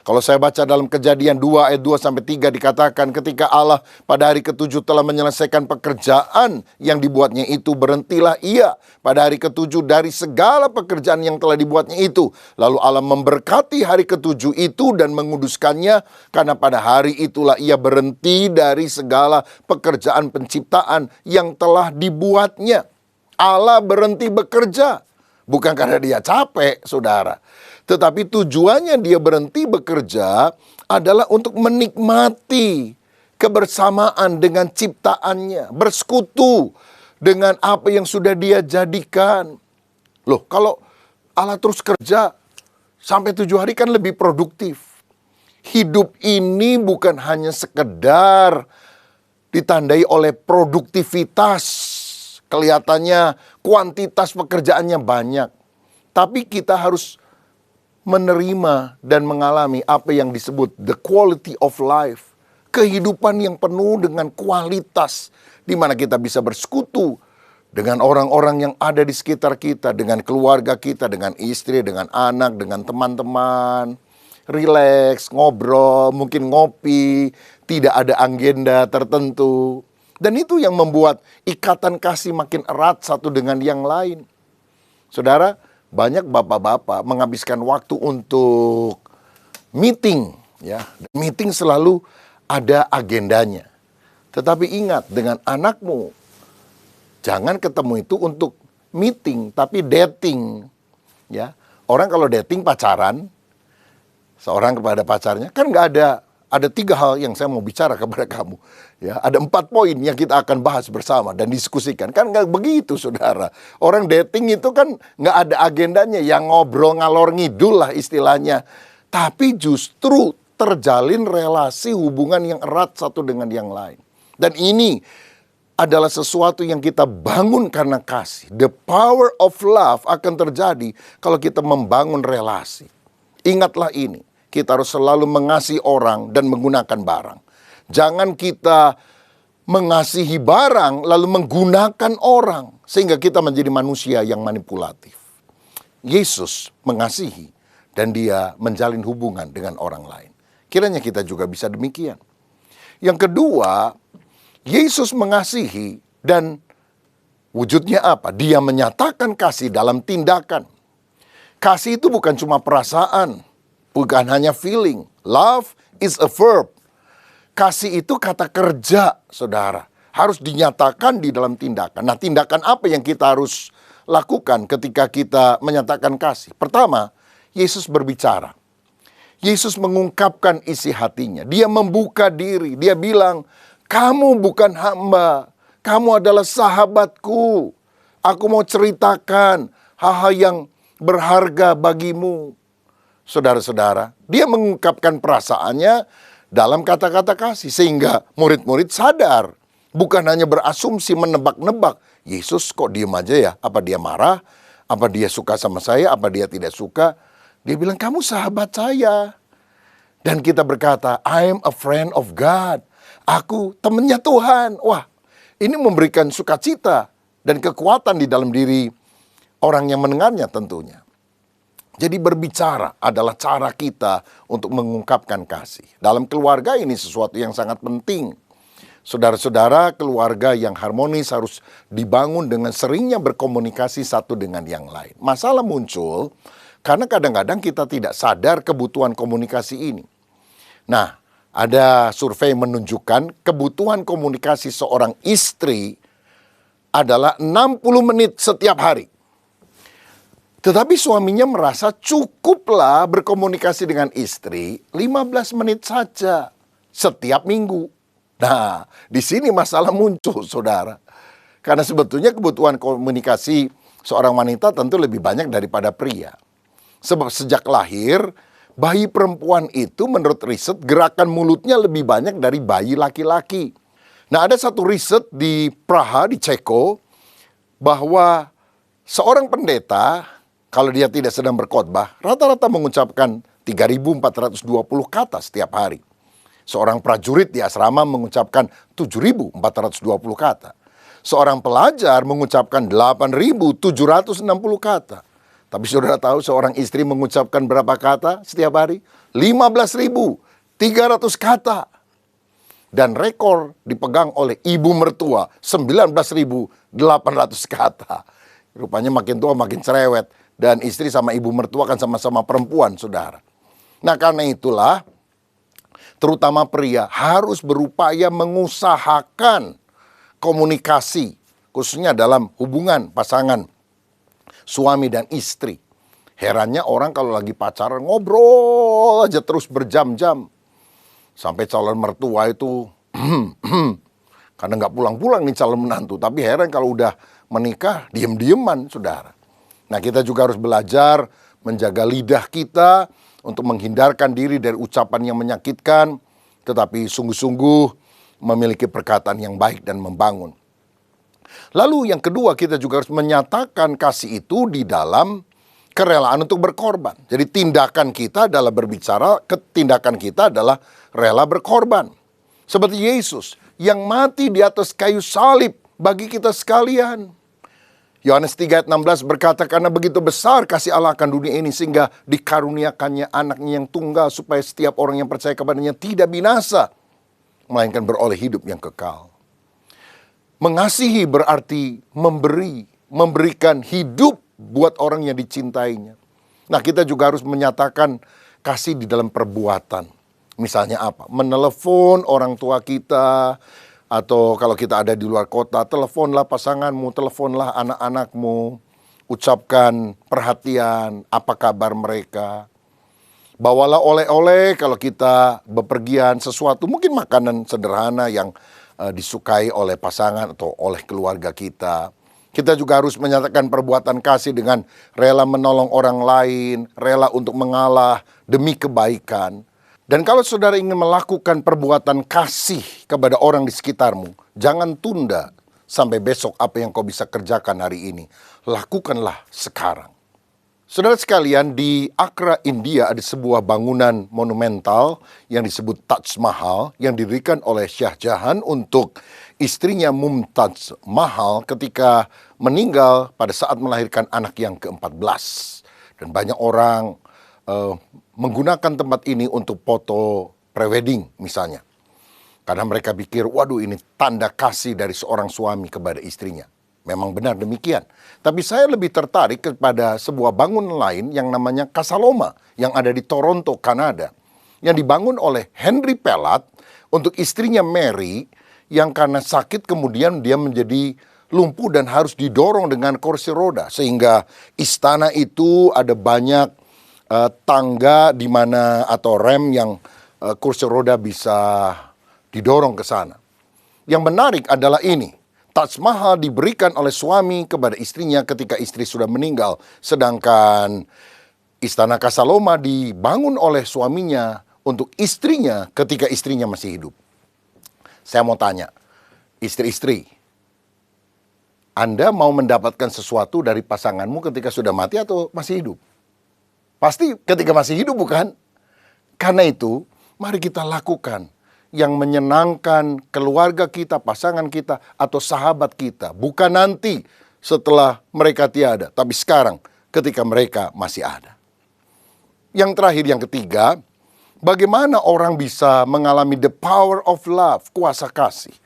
Kalau saya baca dalam Kejadian 2 ayat 2-3 dikatakan ketika Allah pada hari ke-7 telah menyelesaikan pekerjaan yang dibuatnya itu, berhentilah ia pada hari ke-7 dari segala pekerjaan yang telah dibuatnya itu. Lalu Allah memberkati hari ke-7 itu dan menguduskannya, karena pada hari itulah ia berhenti dari segala pekerjaan penciptaan yang telah dibuatnya. Allah berhenti bekerja. Bukan karena dia capek, saudara. Tetapi tujuannya dia berhenti bekerja adalah untuk menikmati kebersamaan dengan ciptaannya. Bersekutu dengan apa yang sudah dia jadikan. Loh, kalau Allah terus kerja sampai 7 hari kan lebih produktif. Hidup ini bukan hanya sekedar ditandai oleh produktivitas. Kelihatannya kuantitas pekerjaannya banyak. Tapi kita harus menerima dan mengalami apa yang disebut the quality of life. Kehidupan yang penuh dengan kualitas. Di mana kita bisa bersekutu dengan orang-orang yang ada di sekitar kita. Dengan keluarga kita, dengan istri, dengan anak, dengan teman-teman. Rileks, ngobrol, mungkin ngopi. Tidak ada agenda tertentu. Dan itu yang membuat ikatan kasih makin erat satu dengan yang lain. Saudara, banyak bapak-bapak menghabiskan waktu untuk meeting. Ya, meeting selalu ada agendanya. Tetapi ingat, dengan anakmu, jangan ketemu itu untuk meeting, tapi dating. Ya, orang kalau dating pacaran, seorang kepada pacarnya, kan nggak ada 3 hal yang saya mau bicara kepada kamu. Ya, ada 4 poin yang kita akan bahas bersama dan diskusikan. Kan nggak begitu, saudara. Orang dating itu kan nggak ada agendanya, yang ngobrol ngalor ngidul lah istilahnya. Tapi justru terjalin relasi hubungan yang erat satu dengan yang lain. Dan ini adalah sesuatu yang kita bangun karena kasih. The power of love akan terjadi kalau kita membangun relasi. Ingatlah ini. Kita harus selalu mengasihi orang dan menggunakan barang. Jangan kita mengasihi barang lalu menggunakan orang. Sehingga kita menjadi manusia yang manipulatif. Yesus mengasihi dan dia menjalin hubungan dengan orang lain. Kiranya kita juga bisa demikian. Yang kedua, Yesus mengasihi dan wujudnya apa? Dia menyatakan kasih dalam tindakan. Kasih itu bukan cuma perasaan, bukan hanya feeling. Love is a verb. Kasih itu kata kerja, saudara. Harus dinyatakan di dalam tindakan. Nah, tindakan apa yang kita harus lakukan ketika kita menyatakan kasih? Pertama, Yesus berbicara. Yesus mengungkapkan isi hatinya. Dia membuka diri. Dia bilang, kamu bukan hamba. Kamu adalah sahabatku. Aku mau ceritakan hal-hal yang berharga bagimu. Saudara-saudara, dia mengungkapkan perasaannya dalam kata-kata kasih. Sehingga murid-murid sadar. Bukan hanya berasumsi menebak-nebak. Yesus kok diem aja ya? Apa dia marah? Apa dia suka sama saya? Apa dia tidak suka? Dia bilang, kamu sahabat saya. Dan kita berkata, I am a friend of God. Aku temannya Tuhan. Wah, ini memberikan sukacita dan kekuatan di dalam diri orang yang mendengarnya tentunya. Jadi berbicara adalah cara kita untuk mengungkapkan kasih. Dalam keluarga ini sesuatu yang sangat penting. Saudara-saudara, keluarga yang harmonis harus dibangun dengan seringnya berkomunikasi satu dengan yang lain. Masalah muncul karena kadang-kadang kita tidak sadar kebutuhan komunikasi ini. Nah, ada survei menunjukkan kebutuhan komunikasi seorang istri adalah 60 menit setiap hari. Tetapi suaminya merasa cukuplah berkomunikasi dengan istri 15 menit saja setiap minggu. Nah, di sini masalah muncul, saudara. Karena sebetulnya kebutuhan komunikasi seorang wanita tentu lebih banyak daripada pria. Sebab sejak lahir, bayi perempuan itu menurut riset gerakan mulutnya lebih banyak dari bayi laki-laki. Nah, ada satu riset di Praha, di Ceko, bahwa seorang pendeta, kalau dia tidak sedang berkhotbah, rata-rata mengucapkan 3.420 kata setiap hari. Seorang prajurit di asrama mengucapkan 7.420 kata. Seorang pelajar mengucapkan 8.760 kata. Tapi saudara tahu seorang istri mengucapkan berapa kata setiap hari? 15.300 kata. Dan rekor dipegang oleh ibu mertua 19.800 kata. Rupanya makin tua makin cerewet. Dan istri sama ibu mertua kan sama-sama perempuan, saudara. Nah, karena itulah terutama pria harus berupaya mengusahakan komunikasi, khususnya dalam hubungan pasangan suami dan istri. Herannya orang kalau lagi pacaran ngobrol aja terus berjam-jam. Sampai calon mertua itu karena nggak pulang-pulang nih calon menantu. Tapi heran kalau udah menikah diem-dieman, saudara. Nah, kita juga harus belajar menjaga lidah kita untuk menghindarkan diri dari ucapan yang menyakitkan, tetapi sungguh-sungguh memiliki perkataan yang baik dan membangun. Lalu yang kedua, kita juga harus menyatakan kasih itu di dalam kerelaan untuk berkorban. Jadi tindakan kita adalah berbicara, tindakan kita adalah rela berkorban. Seperti Yesus yang mati di atas kayu salib bagi kita sekalian. Yohanes 3 ayat 16 berkata, karena begitu besar kasih Allah akan dunia ini sehingga dikaruniakannya anaknya yang tunggal supaya setiap orang yang percaya kepadanya tidak binasa, melainkan beroleh hidup yang kekal. Mengasihi berarti memberikan hidup buat orang yang dicintainya. Nah, kita juga harus menyatakan kasih di dalam perbuatan. Misalnya apa? Menelepon orang tua kita, atau kalau kita ada di luar kota, teleponlah pasanganmu, teleponlah anak-anakmu, ucapkan perhatian, apa kabar mereka. Bawalah oleh-oleh kalau kita bepergian sesuatu, mungkin makanan sederhana yang disukai oleh pasangan atau oleh keluarga kita. Kita juga harus menyatakan perbuatan kasih dengan rela menolong orang lain, rela untuk mengalah demi kebaikan. Dan kalau saudara ingin melakukan perbuatan kasih kepada orang di sekitarmu, jangan tunda sampai besok apa yang kau bisa kerjakan hari ini. Lakukanlah sekarang. Saudara sekalian, di Agra, India ada sebuah bangunan monumental yang disebut Taj Mahal yang didirikan oleh Shah Jahan untuk istrinya Mumtaz Mahal ketika meninggal pada saat melahirkan anak yang ke-14. Dan banyak orang menggunakan tempat ini untuk foto prewedding misalnya. Karena mereka pikir, waduh ini tanda kasih dari seorang suami kepada istrinya. Memang benar demikian. Tapi saya lebih tertarik kepada sebuah bangunan lain yang namanya Casa Loma yang ada di Toronto, Kanada. Yang dibangun oleh Henry Pelat untuk istrinya Mary yang karena sakit kemudian dia menjadi lumpuh dan harus didorong dengan kursi roda. Sehingga istana itu ada banyak tangga di mana atau rem yang kursi roda bisa didorong ke sana. Yang menarik adalah ini. Taj Mahal diberikan oleh suami kepada istrinya ketika istri sudah meninggal. Sedangkan istana Casa Loma dibangun oleh suaminya untuk istrinya ketika istrinya masih hidup. Saya mau tanya, istri-istri, Anda mau mendapatkan sesuatu dari pasanganmu ketika sudah mati atau masih hidup? Pasti ketika masih hidup, bukan? Karena itu, mari kita lakukan yang menyenangkan keluarga kita, pasangan kita, atau sahabat kita. Bukan nanti setelah mereka tiada, tapi sekarang ketika mereka masih ada. Yang terakhir, yang ketiga, bagaimana orang bisa mengalami the power of love, kuasa kasih.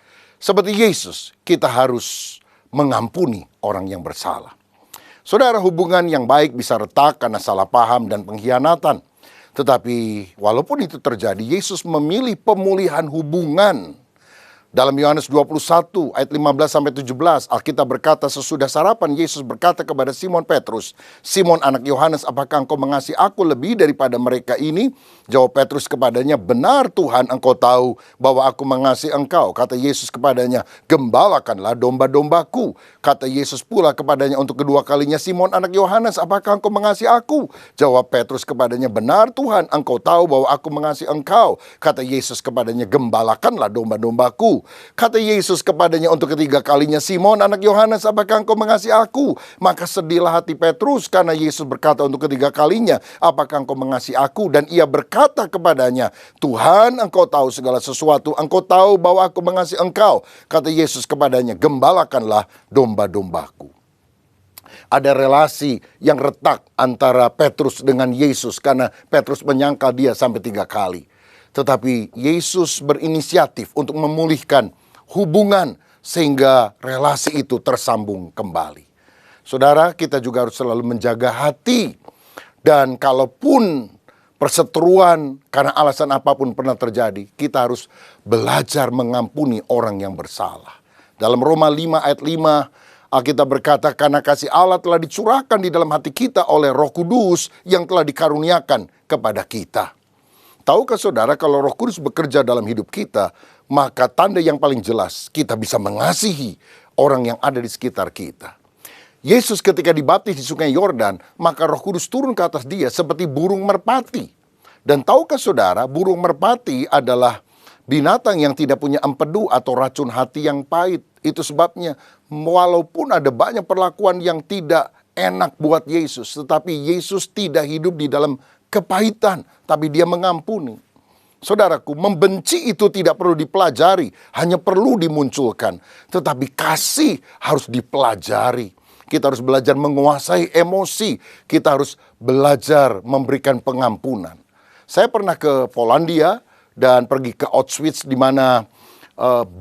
Seperti Yesus, kita harus mengampuni orang yang bersalah. Saudara, hubungan yang baik bisa retak karena salah paham dan pengkhianatan. Tetapi walaupun itu terjadi, Yesus memilih pemulihan hubungan. Dalam Yohanes 21 ayat 15-17, Alkitab berkata, sesudah sarapan Yesus berkata kepada Simon Petrus, "Simon anak Yohanes, apakah engkau mengasihi aku lebih daripada mereka ini?" Jawab Petrus kepadanya, "Benar Tuhan, engkau tahu bahwa aku mengasihi engkau." Kata Yesus kepadanya, "Gembalakanlah domba-dombaku." Kata Yesus pula kepadanya untuk kedua kalinya, "Simon anak Yohanes, apakah engkau mengasihi aku?" Jawab Petrus kepadanya, "Benar Tuhan, engkau tahu bahwa aku mengasihi engkau." Kata Yesus kepadanya, "Gembalakanlah domba-dombaku." Kata Yesus kepadanya untuk ketiga kalinya, "Simon anak Yohanes, apakah engkau mengasihi aku?" Maka sedihlah hati Petrus karena Yesus berkata untuk ketiga kalinya, "Apakah engkau mengasihi aku?" Dan ia berkata kepadanya, "Tuhan, engkau tahu segala sesuatu, engkau tahu bahwa aku mengasihi engkau." Kata Yesus kepadanya, "Gembalakanlah domba-dombaku." Ada relasi yang retak antara Petrus dengan Yesus karena Petrus menyangkal dia sampai 3 kali. Tetapi Yesus berinisiatif untuk memulihkan hubungan sehingga relasi itu tersambung kembali. Saudara, kita juga harus selalu menjaga hati. Dan kalaupun perseteruan karena alasan apapun pernah terjadi, kita harus belajar mengampuni orang yang bersalah. Dalam Roma 5 ayat 5, Alkitab berkata, karena kasih Allah telah dicurahkan di dalam hati kita oleh Roh Kudus yang telah dikaruniakan kepada kita. Tahukah saudara, kalau Roh Kudus bekerja dalam hidup kita, maka tanda yang paling jelas kita bisa mengasihi orang yang ada di sekitar kita. Yesus ketika dibaptis di Sungai Yordan, maka Roh Kudus turun ke atas dia seperti burung merpati. Dan tahukah saudara, burung merpati adalah binatang yang tidak punya empedu atau racun hati yang pahit. Itu sebabnya walaupun ada banyak perlakuan yang tidak enak buat Yesus, tetapi Yesus tidak hidup di dalam kepahitan, tapi dia mengampuni. Saudaraku, membenci itu tidak perlu dipelajari, hanya perlu dimunculkan. Tetapi kasih harus dipelajari. Kita harus belajar menguasai emosi. Kita harus belajar memberikan pengampunan. Saya pernah ke Polandia dan pergi ke Auschwitz di mana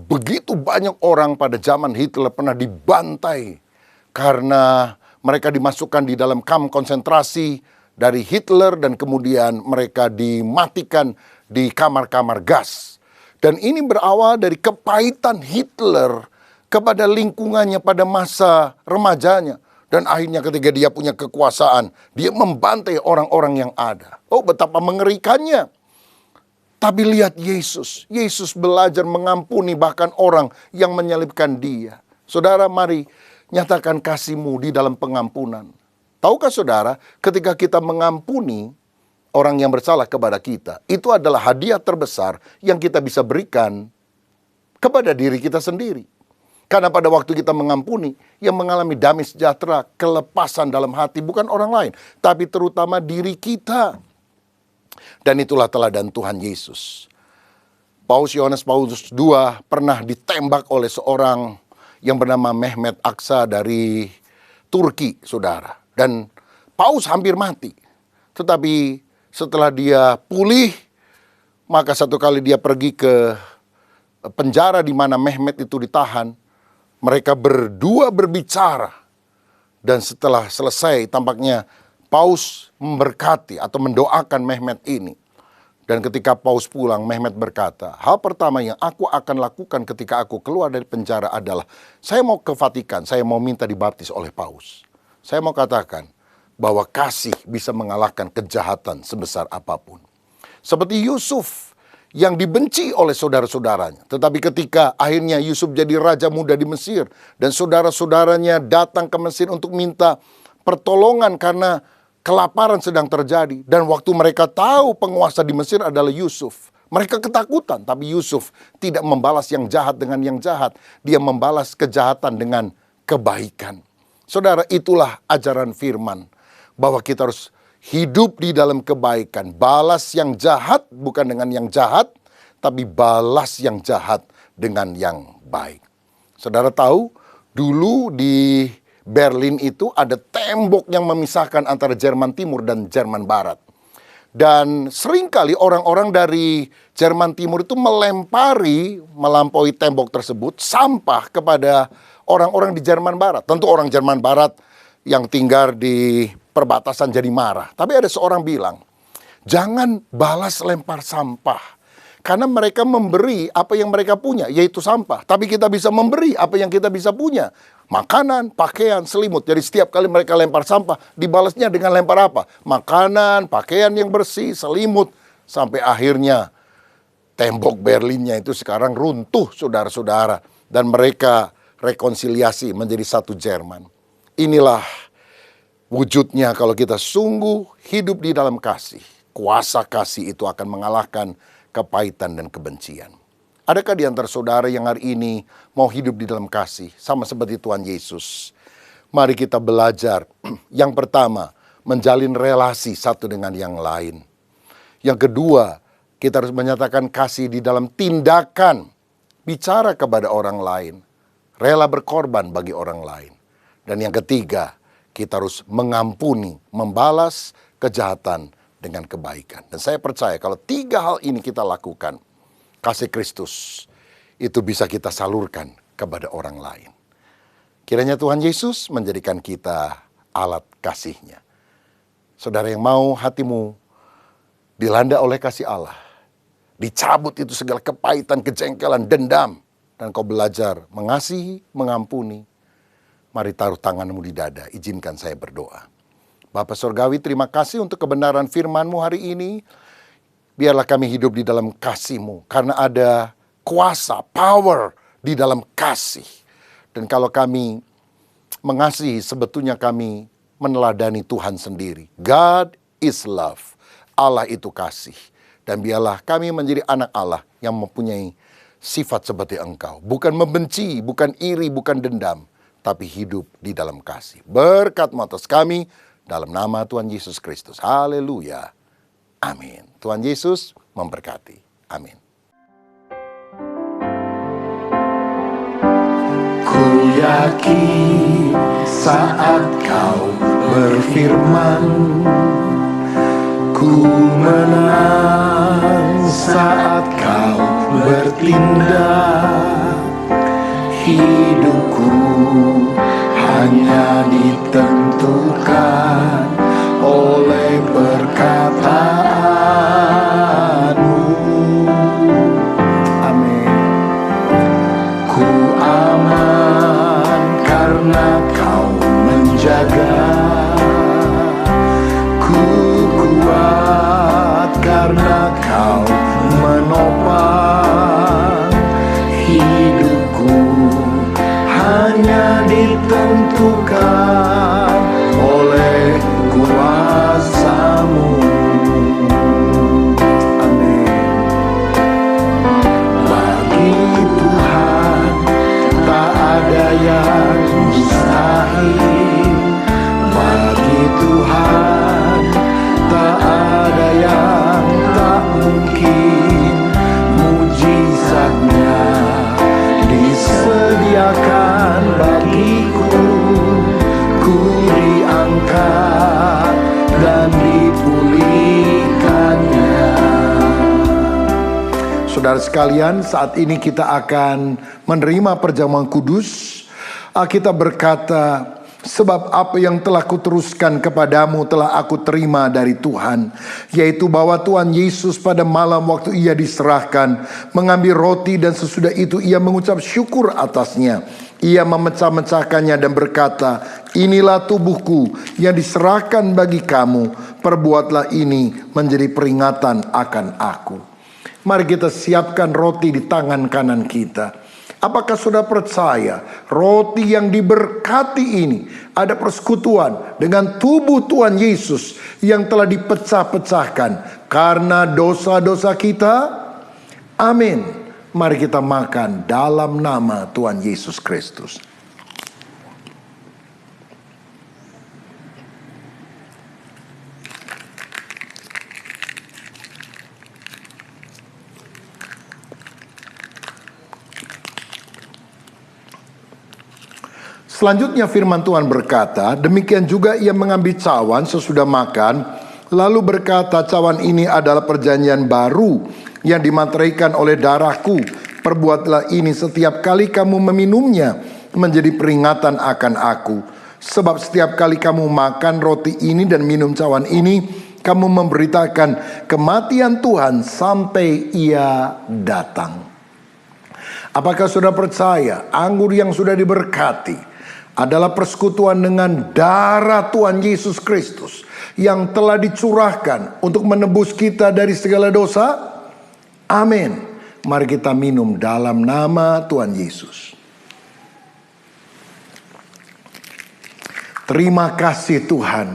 begitu banyak orang pada zaman Hitler pernah dibantai karena mereka dimasukkan di dalam kamp konsentrasi dari Hitler dan kemudian mereka dimatikan di kamar-kamar gas. Dan ini berawal dari kepahitan Hitler kepada lingkungannya pada masa remajanya. Dan akhirnya ketika dia punya kekuasaan, dia membantai orang-orang yang ada. Oh, betapa mengerikannya. Tapi lihat Yesus. Yesus belajar mengampuni bahkan orang yang menyalibkan dia. Saudara, mari nyatakan kasih-Mu di dalam pengampunan. Tahukah saudara, ketika kita mengampuni orang yang bersalah kepada kita, itu adalah hadiah terbesar yang kita bisa berikan kepada diri kita sendiri. Karena pada waktu kita mengampuni, yang mengalami damai sejahtera, kelepasan dalam hati bukan orang lain, tapi terutama diri kita. Dan itulah teladan Tuhan Yesus. Yohanes Paulus II pernah ditembak oleh seorang yang bernama Mehmet Aksa dari Turki, saudara. Dan Paus hampir mati. Tetapi setelah dia pulih, maka satu kali dia pergi ke penjara di mana Mehmet itu ditahan, mereka berdua berbicara. Dan setelah selesai tampaknya Paus memberkati atau mendoakan Mehmet ini. Dan ketika Paus pulang, Mehmet berkata, hal pertama yang aku akan lakukan ketika aku keluar dari penjara adalah, saya mau ke Vatikan, saya mau minta dibaptis oleh Paus. Saya mau katakan bahwa kasih bisa mengalahkan kejahatan sebesar apapun. Seperti Yusuf yang dibenci oleh saudara-saudaranya. Tetapi ketika akhirnya Yusuf jadi raja muda di Mesir, dan saudara-saudaranya datang ke Mesir untuk minta pertolongan karena kelaparan sedang terjadi. Dan waktu mereka tahu penguasa di Mesir adalah Yusuf, mereka ketakutan. Tapi Yusuf tidak membalas yang jahat dengan yang jahat. Dia membalas kejahatan dengan kebaikan. Saudara, itulah ajaran firman. Bahwa kita harus hidup di dalam kebaikan. Balas yang jahat bukan dengan yang jahat, tapi balas yang jahat dengan yang baik. Saudara tahu, dulu di Berlin itu ada tembok yang memisahkan antara Jerman Timur dan Jerman Barat. Dan seringkali orang-orang dari Jerman Timur itu melampaui tembok tersebut sampah kepada orang-orang di Jerman Barat. Tentu orang Jerman Barat yang tinggal di perbatasan jadi marah. Tapi ada seorang bilang, jangan balas lempar sampah. Karena mereka memberi apa yang mereka punya, yaitu sampah. Tapi kita bisa memberi apa yang kita bisa punya. Makanan, pakaian, selimut. Jadi setiap kali mereka lempar sampah, dibalasnya dengan lempar apa? Makanan, pakaian yang bersih, selimut. Sampai akhirnya tembok Berlinnya itu sekarang runtuh, saudara-saudara. Dan mereka rekonsiliasi menjadi satu Jerman. Inilah wujudnya kalau kita sungguh hidup di dalam kasih. Kuasa kasih itu akan mengalahkan kepahitan dan kebencian. Adakah di antara saudara yang hari ini mau hidup di dalam kasih sama seperti Tuhan Yesus? Mari kita belajar. Yang pertama, menjalin relasi satu dengan yang lain. Yang kedua, kita harus menyatakan kasih di dalam tindakan, bicara kepada orang lain, rela berkorban bagi orang lain. Dan yang ketiga, kita harus mengampuni, membalas kejahatan dengan kebaikan. Dan saya percaya kalau 3 hal ini kita lakukan, kasih Kristus itu bisa kita salurkan kepada orang lain. Kiranya Tuhan Yesus menjadikan kita alat kasih-Nya. Saudara yang mau hatimu dilanda oleh kasih Allah, dicabut itu segala kepahitan, kejengkelan, dendam, dan kau belajar mengasihi, mengampuni, mari taruh tanganmu di dada, izinkan saya berdoa. Bapa Surgawi, terima kasih untuk kebenaran firman-Mu hari ini. Biarlah kami hidup di dalam kasih-Mu, karena ada kuasa, power di dalam kasih. Dan kalau kami mengasihi, sebetulnya kami meneladani Tuhan sendiri. God is love. Allah itu kasih. Dan biarlah kami menjadi anak Allah yang mempunyai sifat seperti Engkau. Bukan membenci, bukan iri, bukan dendam, tapi hidup di dalam kasih. Berkat-Mu atas kami, dalam nama Tuhan Yesus Kristus. Haleluya. Amin. Tuhan Yesus memberkati. Amin. Ku yakin saat kau berfirman, ku menang saat kau bertindak. Hidupku hanya ditentukan oleh perkataanmu. Amin. Ku aman karena kau menjaga. Ku kuat karena kau menopang. Hidupku hanya ditentukan Saudara sekalian, saat ini kita akan menerima perjamuan kudus. Alkitab berkata, sebab apa yang telah kuteruskan kepadamu telah aku terima dari Tuhan, yaitu bahwa Tuhan Yesus pada malam waktu ia diserahkan, mengambil roti dan sesudah itu ia mengucap syukur atasnya. Ia memecah-mecahkannya dan berkata, inilah tubuhku yang diserahkan bagi kamu, perbuatlah ini menjadi peringatan akan aku. Mari kita siapkan roti di tangan kanan kita. Apakah sudah percaya roti yang diberkati ini ada persekutuan dengan tubuh Tuhan Yesus yang telah dipecah-pecahkan karena dosa-dosa kita? Amin. Mari kita makan dalam nama Tuhan Yesus Kristus. Selanjutnya firman Tuhan berkata, demikian juga ia mengambil cawan sesudah makan, lalu berkata, cawan ini adalah perjanjian baru yang dimateraikan oleh darahku. Perbuatlah ini setiap kali kamu meminumnya menjadi peringatan akan aku. Sebab setiap kali kamu makan roti ini dan minum cawan ini, kamu memberitakan kematian Tuhan sampai ia datang. Apakah sudah percaya anggur yang sudah diberkati adalah persekutuan dengan darah Tuhan Yesus Kristus yang telah dicurahkan untuk menebus kita dari segala dosa? Amin. Mari kita minum dalam nama Tuhan Yesus. Terima kasih Tuhan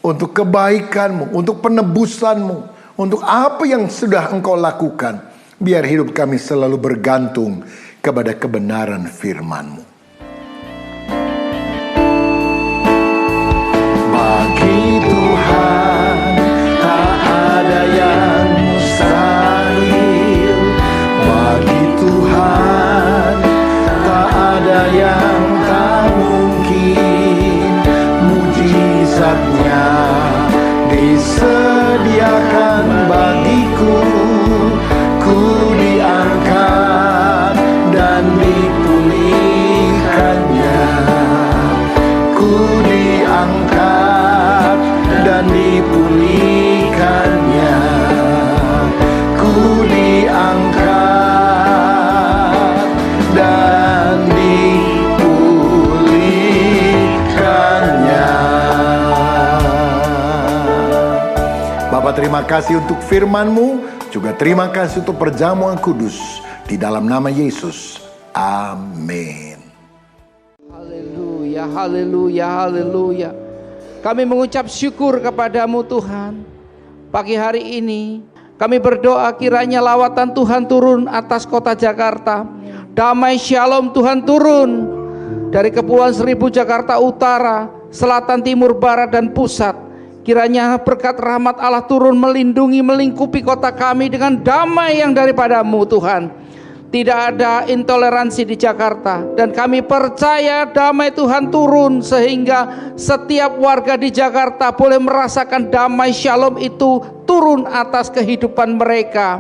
untuk kebaikan-Mu, untuk penebusan-Mu, untuk apa yang sudah Engkau lakukan. Biar hidup kami selalu bergantung kepada kebenaran firman-Mu. Bagi Tuhan tak ada yang mustahil. Bagi Tuhan tak ada yang tak mungkin. Mujizatnya disediakan bagiku. Ku diangkat dan dipulihkannya. Ku diangkat dan dipulihkannya. Ku diangkat dan dipulihkannya. Bapa, terima kasih untuk firman-Mu, juga terima kasih untuk perjamuan kudus. Di dalam nama Yesus, amin. Haleluya, haleluya, haleluya. Kami mengucap syukur kepadamu Tuhan. Pagi hari ini kami berdoa kiranya lawatan Tuhan turun atas kota Jakarta. Damai shalom Tuhan turun dari Kepulauan Seribu, Jakarta Utara, Selatan, Timur, Barat, dan Pusat. Kiranya berkat rahmat Allah turun melindungi, melingkupi kota kami dengan damai yang daripadamu Tuhan. Tidak ada intoleransi di Jakarta, dan kami percaya damai Tuhan turun sehingga setiap warga di Jakarta boleh merasakan damai shalom itu turun atas kehidupan mereka.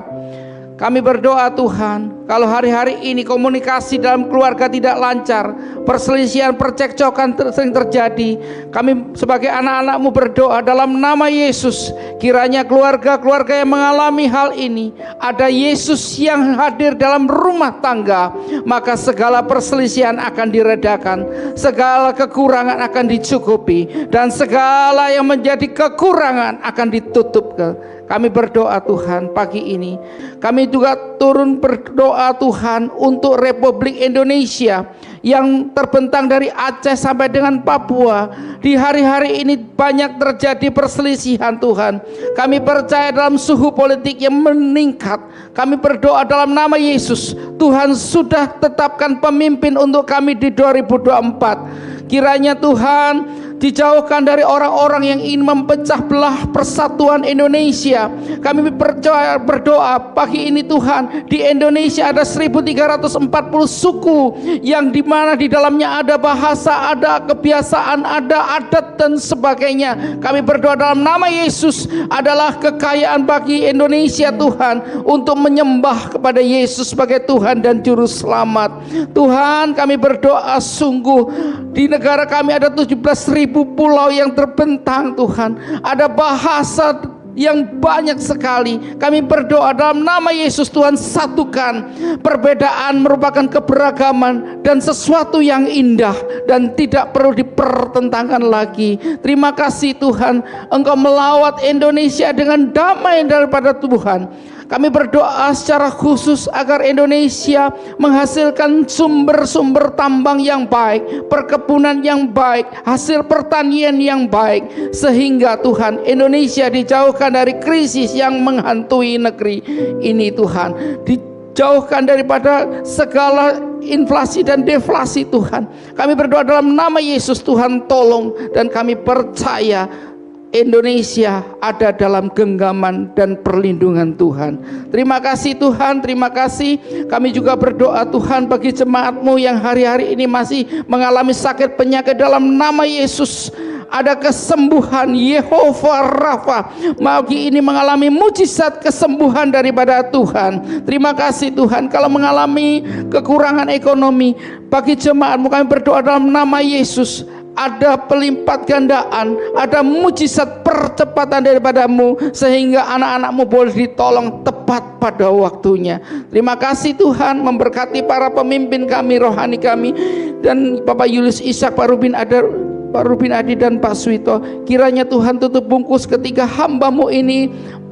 Kami berdoa Tuhan, kalau hari-hari ini komunikasi dalam keluarga tidak lancar, perselisihan, percekcokan sering terjadi, kami sebagai anak-anak-Mu berdoa dalam nama Yesus, kiranya keluarga-keluarga yang mengalami hal ini, ada Yesus yang hadir dalam rumah tangga, maka segala perselisihan akan diredakan, segala kekurangan akan dicukupi, dan segala yang menjadi kekurangan akan ditutup. Kami berdoa Tuhan pagi ini. Kami juga turun berdoa Tuhan untuk Republik Indonesia yang terbentang dari Aceh sampai dengan Papua. Di hari-hari ini banyak terjadi perselisihan Tuhan. Kami percaya dalam suhu politik yang meningkat. Kami berdoa dalam nama Yesus. Tuhan sudah tetapkan pemimpin untuk kami di 2024. Kiranya Tuhan dijauhkan dari orang-orang yang ingin memecah belah persatuan Indonesia. Kami berdoa pagi ini Tuhan, di Indonesia ada 1340 suku yang dimana di dalamnya ada bahasa, ada kebiasaan, ada adat dan sebagainya. Kami berdoa dalam nama Yesus, adalah kekayaan bagi Indonesia Tuhan untuk menyembah kepada Yesus sebagai Tuhan dan Juru Selamat. Tuhan, kami berdoa sungguh di negara kami ada 17.000 pulau yang terbentang Tuhan. Ada bahasa yang banyak sekali. Kami berdoa dalam nama Yesus Tuhan, satukan. Perbedaan merupakan keberagaman dan sesuatu yang indah dan tidak perlu dipertentangkan lagi. Terima kasih Tuhan, Engkau melawat Indonesia dengan damai daripada Tuhan. Kami berdoa secara khusus agar Indonesia menghasilkan sumber-sumber tambang yang baik, perkebunan yang baik, hasil pertanian yang baik, sehingga Tuhan, Indonesia dijauhkan dari krisis yang menghantui negeri ini Tuhan, dijauhkan daripada segala inflasi dan deflasi Tuhan. Kami berdoa dalam nama Yesus Tuhan, tolong, dan kami percaya Indonesia ada dalam genggaman dan perlindungan Tuhan. Terima kasih Tuhan, terima kasih. Kami juga berdoa Tuhan bagi jemaat-Mu yang hari-hari ini masih mengalami sakit penyakit, dalam nama Yesus ada kesembuhan. Yehova Rafa, bagi ini mengalami mujizat kesembuhan daripada Tuhan. Terima kasih Tuhan. Kalau mengalami kekurangan ekonomi, bagi jemaat-Mu kami berdoa dalam nama Yesus, ada pelipat gandaan, ada mujizat percepatan daripada-Mu, sehingga anak-anak-Mu boleh ditolong tepat pada waktunya. Terima kasih Tuhan, memberkati para pemimpin kami, rohani kami, dan Bapak Julius Ishak, Pak Rubin Adi dan Pak Suito. Kiranya Tuhan tutup bungkus ketiga hamba-Mu ini,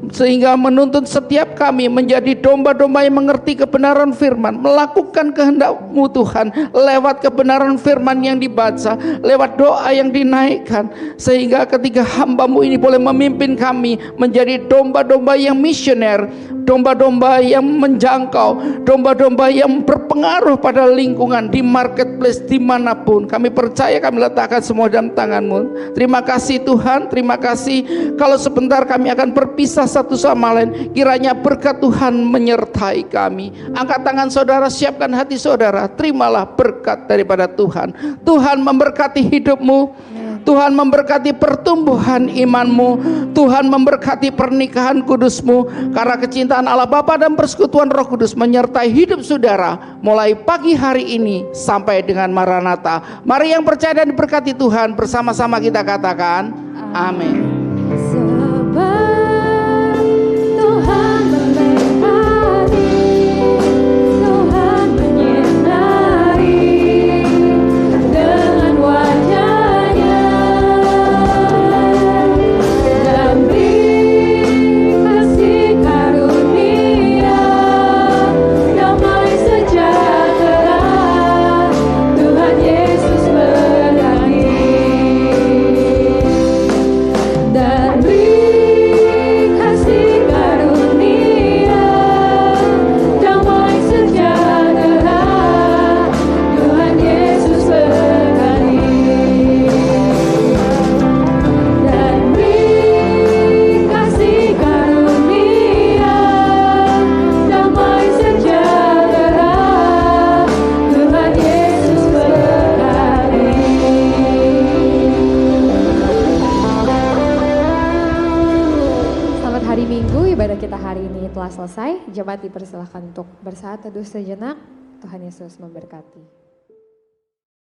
sehingga menuntun setiap kami menjadi domba-domba yang mengerti kebenaran firman, melakukan kehendak-Mu Tuhan, lewat kebenaran firman yang dibaca, lewat doa yang dinaikkan, sehingga ketiga hamba-Mu ini boleh memimpin kami menjadi domba-domba yang misioner, domba-domba yang menjangkau, domba-domba yang berpengaruh pada lingkungan, di marketplace, dimanapun. Kami percaya, kami letakkan semua dalam tangan-Mu. Terima kasih Tuhan, terima kasih. Kalau sebentar kami akan berpisah satu sama lain, kiranya berkat Tuhan menyertai kami. Angkat tangan saudara, siapkan hati saudara, terimalah berkat daripada Tuhan. Tuhan memberkati hidupmu, Tuhan memberkati pertumbuhan imanmu, Tuhan memberkati pernikahan kudusmu, karena kecintaan Allah Bapa dan persekutuan Roh Kudus menyertai hidup saudara mulai pagi hari ini sampai dengan Maranatha. Mari yang percaya dan diberkati Tuhan, bersama-sama kita katakan amin. Selesai, jemaat dipersilahkan untuk bersaat teduh sejenak. Tuhan Yesus memberkati.